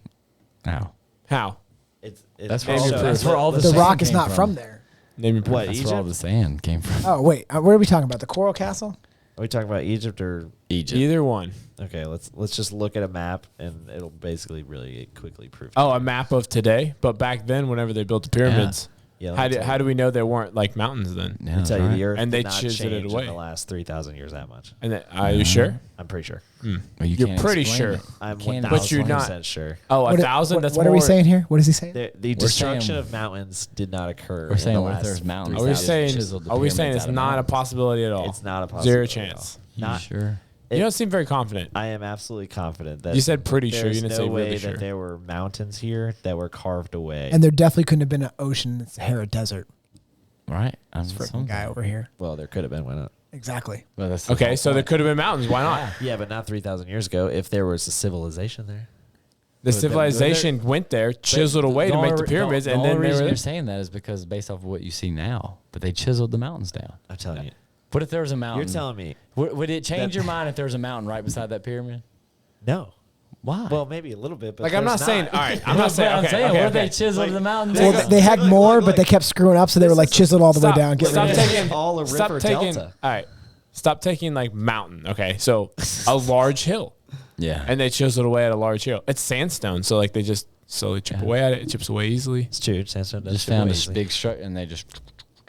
No. How? It's That's where all- that's where all The sand rock is came not from there. Name your What, province. That's where all the sand came from. Oh wait, what are we talking about? The Coral Castle? Are we talking about Egypt or? Egypt. Either one. Okay, let's just look at a map and it'll basically really quickly prove. Oh, a map of today, but back then, whenever they built the pyramids, Yeah, how do we know there weren't like mountains then? Yeah, I that's tell you, right. the Earth And did they not chiseled it change away. in the last 3,000 years that much. And then, are you sure? I'm pretty sure. Well, You're can't pretty explain sure. it. I'm Can't 1,000% But you're not- sure. Oh, What, 1,000. what, That's what more. are we saying here? What is he saying? The destruction saying- of mountains did not occur. We're saying in the what if last there's mountains? Are we That was saying? chiseled the Are we saying pyramids it's out of not a mountains. possibility at all? It's not a possibility. Zero at all. chance. Not. Sure. You don't seem very confident. I am absolutely confident that You said pretty sure. there's You didn't no say way really sure. that there were mountains here that were carved away. And there definitely couldn't have been an ocean in the Sahara Desert. Right. I'm Freaking guy over here. well, there could have been. Why not? Exactly. Well, that's the Okay, whole so there point. could have been mountains. Why not? Yeah, but not 3,000 years ago. If there was a civilization there, The civilization went there, chiseled away to make the pyramids, and then the they reason were you're there. saying that is because based off of what you see now, but they chiseled the mountains down. I'm telling you. What if there was a mountain? You're telling me Would it change that- your mind if there was a mountain right beside that pyramid? no. Why? Well, maybe a little bit, but Like I'm there's not saying. All right, I'm not saying. I'm Okay, saying, okay, what if okay. they chiseled the mountains? Well, Look, they had look, more, look, but they look. kept screwing up, so they were like chiseled all the way down. Get rid Stop of it. taking all a stop river taking. delta. All right, stop taking like mountain. Okay, so a large hill, Yeah. and they chiseled away at a large hill. It's sandstone, so like they just slowly chip away at it. It chips away easily. It's true. Sandstone does just chip found away this easily. big structure and they just.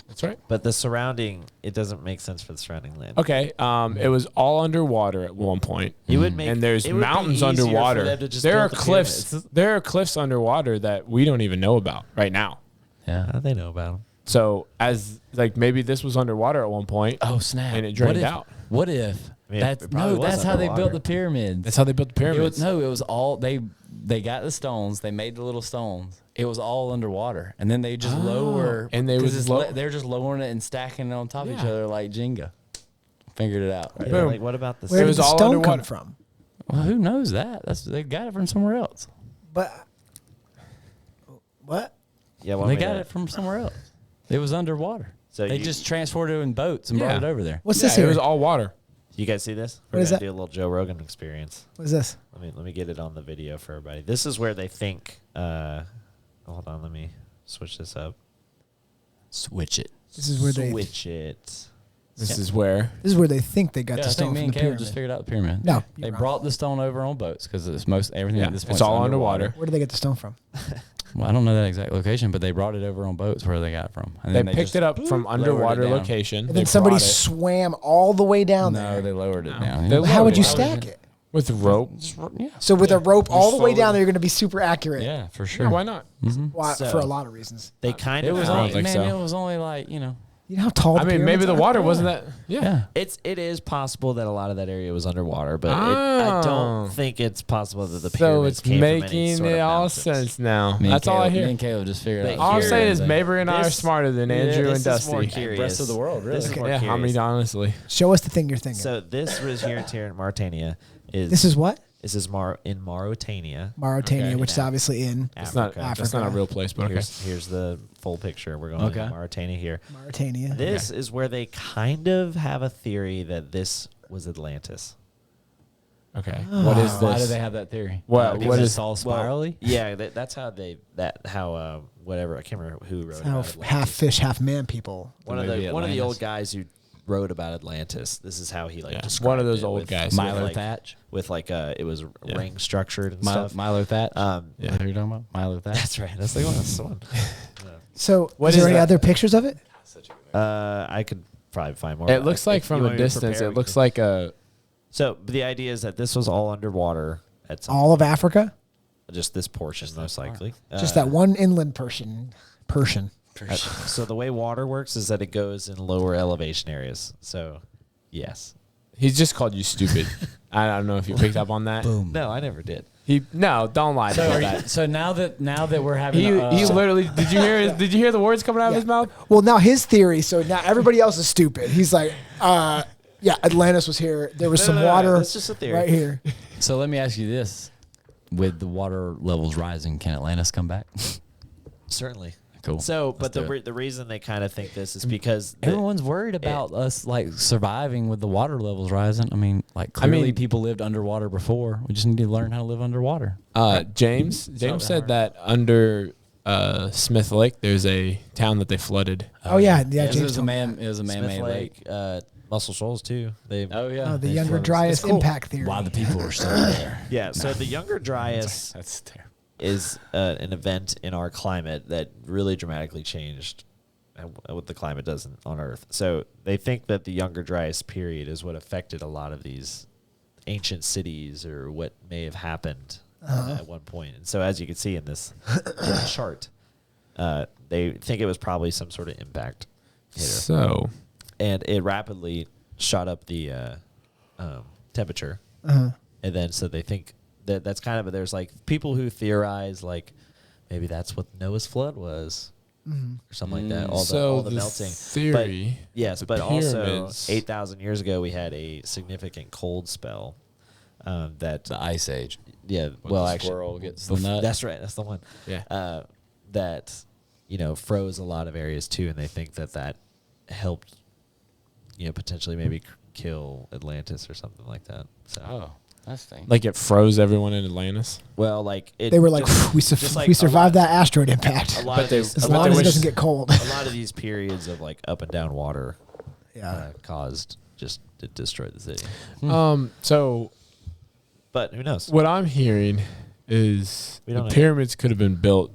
That's right. But the surrounding, it doesn't make sense for the surrounding land. Okay, it was all underwater at one point. It would make And there's it would be mountains easier for underwater. them to just There are build the cliffs. pyramids. There are cliffs underwater that we don't even know about right now. Yeah. How do they know about them? So as like maybe this was underwater at one point. Oh snap! And it drained what if, out. What if? I mean, That's it probably was That's how they underwater. built the pyramids. That's how they built the It pyramids. was, it was all they got the stones. They made the little stones. It was all underwater, and then they just lower. and they 'cause was it's low- they're just lowering it and stacking it on top of each Yeah. other like Jenga. Figured it out. Right? Yeah, Boom. like what about the Where It did was the all stone underwater. come from? Well, who knows that? They got it from somewhere else. But what? Yeah, They got it from somewhere else. It was underwater. So they you- just transported it in boats and Yeah. brought it over there. What's Yeah, this here? it was all water. You guys see this? What We're is gonna that? do a little Joe Rogan experience. What is this? Let me get it on the video for everybody. This is where they think. Hold on, let me switch this up. Switch it. This is where they. switch it. This is where. This is where they think they got Yeah, the I stone think me from and the Caleb pyramid. just figured out the pyramid. No, They you're wrong. brought the stone over on boats because it's most everything Yeah, at this it's point. all underwater. Where did they get the stone from? Well, I don't know that exact location, but they brought it over on boats where they got it from. And They then picked just it up from lowered it underwater down. location. And They then somebody brought it swam all the way down No, there. they lowered it down. They Yeah. How would you lowered stack it? with rope. Yeah. So with a rope all the way slowly- down there, you're going to be super accurate. Yeah, for Sure. sure. Why not? Why, So- for a lot of reasons. They kind It of. was I don't only, think man, so. it was only like, You know how tall the I mean, maybe pyramids the are? water wasn't that. Yeah. yeah. It is possible that a lot of that area was underwater, but I Oh. don't think it's possible that the So pyramids it's came from any making sort it of all mountains. sense now. Me and That's all I Caleb- hear. Me and Caleb just figured But out. All I'm here- saying is everything. Mabry and I are This- smarter than Andrew this and is Dusty. more Hey, curious. breast of the world, really. This is more Yeah, I curious. mean, honestly. Show us the thing you're thinking. So this was here in Mauritania. This is what? This is in Mauritania, Mauritania, Okay. which is obviously in It's not. Africa. That's not a real place, but okay. Here's the full picture. We're going Okay. to Mauritania here. Mauritania. This is where they kind of have a theory that this was Atlantis. Okay. What is Why do this? they have that theory? What- Because what it's is- all spirally? Yeah, that's how whatever. I can't remember who wrote How about Atlantis. half fish, half man people. One of movie the Atlantis. old guys who wrote about Atlantis. This is how he Yeah, described one of those it old with- guys. with Milo like- Thatch? with it was Yeah. ring structured and Milo, stuff. Milo Thatch? Um, Is that who you're talking about? Milo Thatch? That's right. That's the one. That's the one. So, What is there is any that? other pictures of it? I could probably find more. It looks like If you from want a me to distance, prepare, it we looks can- like a. So but the idea is that this was all underwater at some All of Africa? just this portion most likely. Just that one inland Persian. So the way water works is that it goes in lower elevation areas. So yes. He's just called you stupid. I don't know if you picked up on that. Boom. No, I never did. Don't lie So, about are you- that. so now that we're having He literally. Did you hear the words coming out of his mouth? Well, now his theory, so now everybody else is stupid. He's like, yeah, Atlantis was here. There was some no, water that's just a theory. right here. So let me ask you this: with the water levels rising, can Atlantis come back? Certainly. Cool. So, but Let's do it. the reason they kind of think this is because Everyone's worried about us like surviving with the water levels rising. I mean, like clearly people lived underwater before. We just need to learn how to live underwater. James that said hard. that under Smith Lake, there's a town that they flooded. Oh, yeah. It was James a told me man. It was a Smith man-made lake. Muscle Shoals too. They Oh yeah. Oh, the They Younger flooded. Dryas It's cool. impact theory. Why the people are still there? yeah. So the Younger Dryas That's terrible. is an event in our climate that really dramatically changed what the climate does on Earth. So they think that the Younger Dryas period is what affected a lot of these ancient cities or what may have happened at one point. And so as you can see in this chart, they think it was probably some sort of impact hitter. So And it rapidly shot up the temperature. Uh-huh. And then so they think that's kind of, there's like people who theorize like maybe that's what Noah's flood was or something like that. All the melting. Theory. But, yes, the but also pyramids- 8,000 years ago we had a significant cold spell that The Ice Age. yeah, When well the actually squirrel gets the nut. that's right, that's the one. Yeah. That froze a lot of areas too, and they think that helped potentially maybe kill Atlantis or something like that. So Oh, that's thing. Like it froze everyone in Atlantis. well, like it, They were like, just- we just like we a survived lot- that asteroid impact. A lot But of they- these, As but long they as it wish- doesn't get cold. a lot of these periods of like up and down water Yeah. caused just to destroy the city. So But who knows? what I'm hearing is We the don't know. pyramids could have been built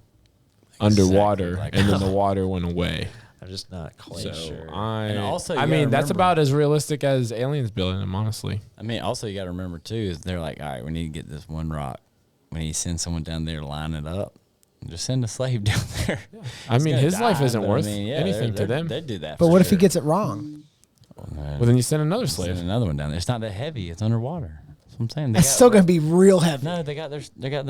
underwater, Exactly like and then the water went away. I'm just not quite So sure. And also, you I gotta mean, that's remember- about as realistic as aliens building them, honestly. I mean, also you got to remember too is they're like, all right, we need to get this one rock. We need to send someone down there to line it up. Just send a slave down there. I He's mean, gonna his life die, isn't but I worth mean, yeah, anything they're- to them. They do that. But for what if he sure. gets it wrong? Well, then you send another slave. Send another one down there. It's not that heavy. It's underwater. That's what I'm saying. They It's got still ro- going to be real heavy. No, they got their stuff. they got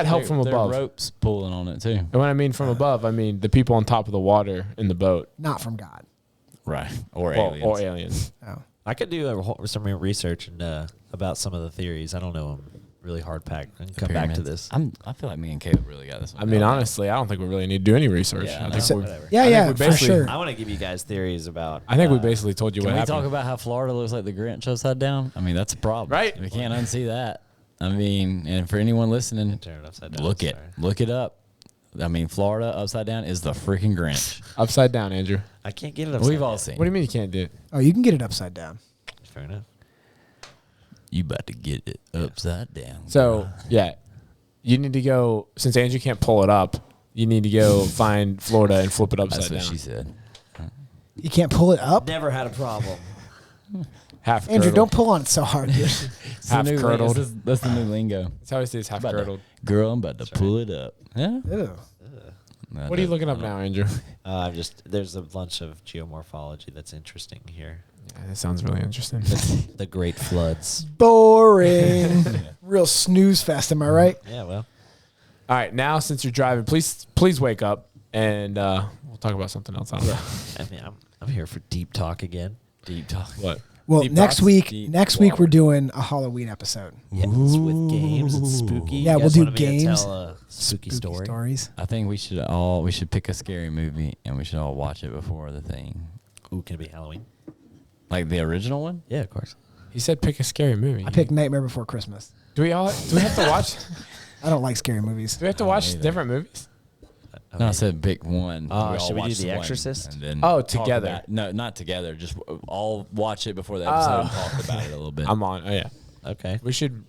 help their- from their above. ropes pulling on it too. And when I mean from above, I mean the people on top of the water in the boat. Not from God. Right. Or Well, aliens. or aliens. Oh. I could do some research and about some of the theories. I don't know them really hard packed. And come back to Pyramids. this. I feel like me and Caleb really got this one. I mean, down. honestly, I don't think we really need to do any research. Yeah, I no. think we Whatever. Yeah, I think yeah, we for basically- sure. I want to give you guys theories about. I think we basically told you Can what we happened. talk about how Florida looks like the Grinch upside down? I mean, that's a problem. Right. We can't unsee that. I mean, and for anyone listening, turn it upside down. look Sorry. it up. I mean, Florida upside down is the freaking Grinch. Upside down, Andrew. I can't get it upside We've all down. seen. What do you mean you can't do it? Oh, you can get it upside down. Fair enough. You about to get it upside down. So, yeah, you need to go, since Andrew can't pull it up, you need to go find Florida and flip it upside that's what down. she said. You can't pull it up. Never had a problem. Half Andrew, curdled. don't pull on it so hard, dude. It's the Half new curdled. That's the new lingo. That's how he says half About to- curdled. Girl, I'm about to pull it up. Yeah. Ew. What are you looking up now, Andrew? There's a bunch of geomorphology that's interesting here. Yeah, that sounds really interesting. The Great Floods. Boring. Real snooze fest, am I right? Yeah, well. All right, now since you're driving, please wake up and we'll talk about something else. I don't know. I mean, I'm here for deep talk again. Deep talk. What? Well, Deep next thoughts? week, Deep next week water. we're doing a Halloween episode. Yes, with games and spooky. Yeah, You we'll guys do wanted me to games. Tell a spooky story. Stories. I think we should pick a scary movie and we should all watch it before the thing. Ooh, can it be Halloween? Like the original one? Yeah, of course. He said pick a scary movie. I picked Nightmare Before Christmas. Do we have to watch? I don't like scary movies. Do we have to I don't watch either. different movies? No, I said pick one. Oh, all should we watch do The one Exorcist? and then Oh, talk together. about- no, not together. Just all watch it before the episode and talk about it a little bit. I'm on. Oh, yeah. Okay. We should.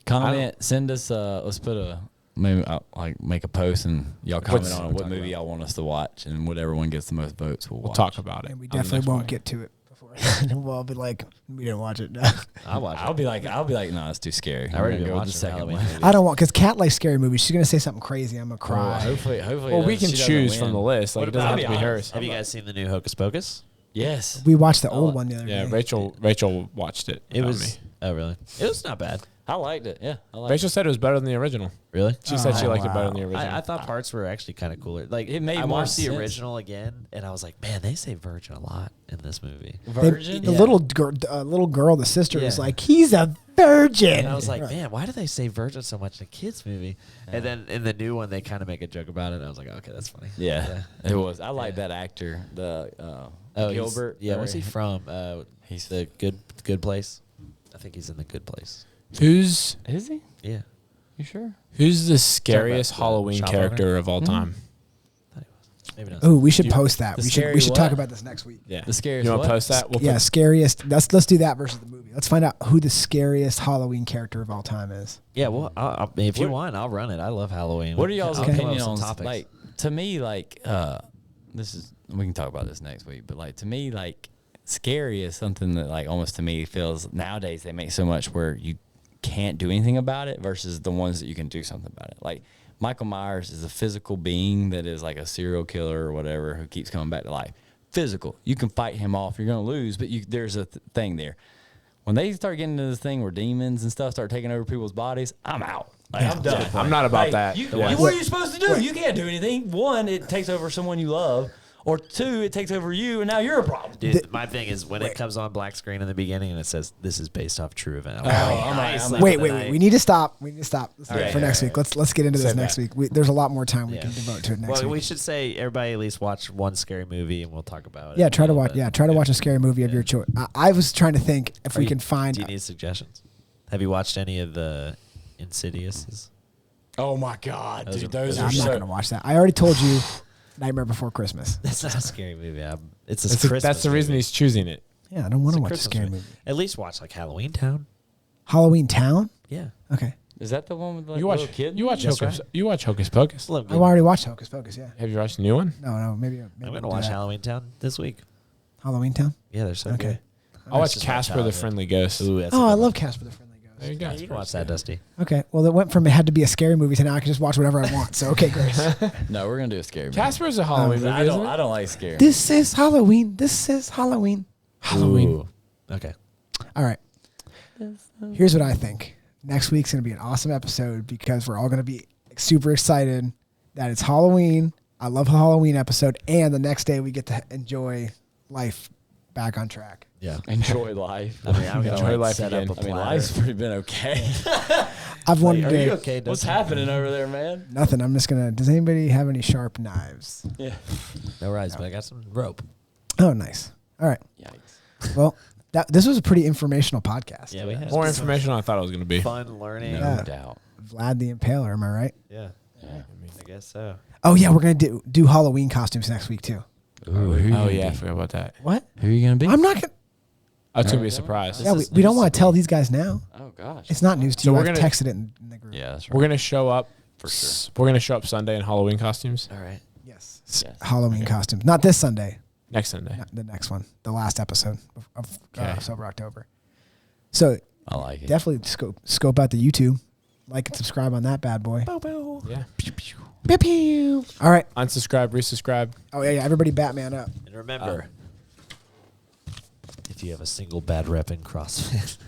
Comment, send us. Let's put maybe like make a post and y'all comment What's- on we'll what talk movie about. y'all want us to watch, and whatever one gets the most votes, we'll We'll watch. talk about it. And we on the definitely next won't one. get to it before. We'll all be like, we didn't watch it. No. I'll watch I'll it. be like, no, it's too scary. I already We're been gonna go with watching the second Halloween one. movies. I don't want, because Kat likes scary movies. She's going to say something crazy. I'm going to Well, cry. hopefully. Well, we she can doesn't choose win. from the list. Like, What it doesn't about- have to be I'll be hers. Have you guys seen the new Hocus Pocus? Yes. We watched the old Oh, one the other Yeah, day. Rachel watched it. It without was. me. Oh, really? It was not bad. I liked it. Yeah, I liked Rachel it. said it was better than the original. Really? She said she Oh, liked it better than the wow. original. I thought parts were actually kind of cooler. Like It made I more watched the sense. original again, and I was like, man, they say virgin a lot in this movie. Virgin. The Yeah. little girl, the sister, was Yeah. like, he's a virgin. And I was like, Right. man, why do they say virgin so much in a kids movie? And then in the new one, they kind of make a joke about it. And I was like, okay, that's funny. Yeah, it was. I like that actor, the Oh, Gilbert. Yeah, or- where's he from? He's- He's the good place. I think he's in the Good Place. Who's Is he? Yeah. You sure? Who's the scariest the Halloween shop character of all time? Maybe not. Oh, we should You- post that. the We scary should talk what? about this next week. Yeah. The scariest You want what? to post that? We'll Yeah, put- scariest. Let's do that versus the movie. Let's find out who the scariest Halloween character of all time is. Yeah, well, if you What- want, I'll run it. I love Halloween. What are y'all's I'll come up opinion with some on topics. like to me like this is we can talk about this next week, but like to me like scary is something that like almost to me feels nowadays they make so much where you can't do anything about it versus the ones that you can do something about it. Like Michael Myers is a physical being that is like a serial killer or whatever who keeps coming back to life. Physical. You can fight him off. You're going to lose, but there's a thing there. When they start getting into this thing where demons and stuff start taking over people's bodies, I'm out. Like, I'm done. I'm not about Like, that. What are you supposed to do? You can't do anything. One, it takes over someone you love. Or two, it takes over you, and now you're a problem. Dude, my thing is when it comes on black screen in the beginning and it says this is based off true event. I'm Wait. We need to stop. Let's do it for right, next week. Let's get into this Say next that. week. There's a lot more time we Yeah. can devote to it next Well, week. we should say everybody at least watch one scary movie and we'll talk about it. Yeah, try to a little watch. bit. Yeah, try to watch a scary movie of your choice. I was trying to think if we Are can you- find. Do you need suggestions? Have you watched any of the Insidiouses? Oh my God, Those dude, are- those No, are I'm not so. gonna watch that. I already told you, Nightmare Before Christmas. That's not a scary movie. It's a That's, Christmas that's the reason movie. he's choosing it. Yeah, I don't want It's to a watch a Christmas scary movie. At least watch like Halloween Town. Halloween Town. Yeah. Okay, Is that the one with like You little watch. kid? You watch Yes, Hocus. right. You watch Hocus Pocus. Look, I've already watched Hocus Pocus. Yeah. Have you watched the new one? No, maybe. I'm we'll gonna do watch that. Halloween Town this week. Halloween Town. Yeah, they're so Okay. good. I watched just my Casper the childhood. Friendly Ghost. Ooh, that's Oh, a I good love one. Casper the Friendly Ghost. There you go. Yeah, It's you can watch pretty that, Dusty. Okay, well, it went from it had to be a scary movie to now I can just watch whatever I want. So okay, great. No, we're gonna do a scary movie. Casper is a Halloween movie, I isn't don't. it? I don't like scary. This is Halloween. This is Halloween. Halloween. Ooh. Okay. All right. Here's what I think. Next week's going to be an awesome episode because we're all going to be super excited that it's Halloween. I love a Halloween episode. And the next day we get to enjoy life back on track. Yeah. Enjoy life. I mean, I'm Enjoy gonna like life set again. up a I mean, platter. life's pretty been okay. I've wanted Are to you okay, Dusty? What's happening over there, man? nothing. I'm just going to, does anybody have any sharp knives? Yeah. No rise, but I got some rope. Oh, nice. All right. Yikes. Well, this was a pretty informational podcast. Yeah, we had More some information than I thought it was going to be. fun learning. No Yeah. doubt. Vlad the Impaler, am I right? Yeah. I guess so. Oh, yeah, we're going to do Halloween costumes next week, too. Ooh, who you Oh gonna yeah, I be? forgot about that. What? Who are you gonna be? I'm not going to. Oh, it's going to be a surprise. Yeah, This we is don't news want to to tell me. these guys now. Oh gosh. It's not news to So you. we're I've gonna- texted it in the group. Yeah, that's right. We're going to show up. For sure. We're going to show up Sunday in Halloween costumes. All right. Yes. Yes. Halloween costumes. Not this Sunday. Next Sunday. Not the next one. The last episode of Okay. Sober October. So I like it. definitely scope out the YouTube. Like and subscribe on that bad boy. Yeah. Pew, pew. All right. Unsubscribe, resubscribe. Oh, yeah. Everybody Batman up. And remember, if you have a single bad rep in CrossFit,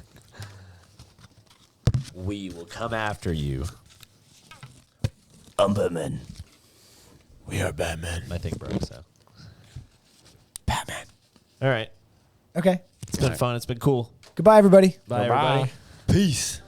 we will come after you. Batman. We are Batman. My thing broke, so. Batman. All right. Okay. It's been fun. It's been cool. Goodbye, everybody. Bye, Bye-bye. everybody. Peace.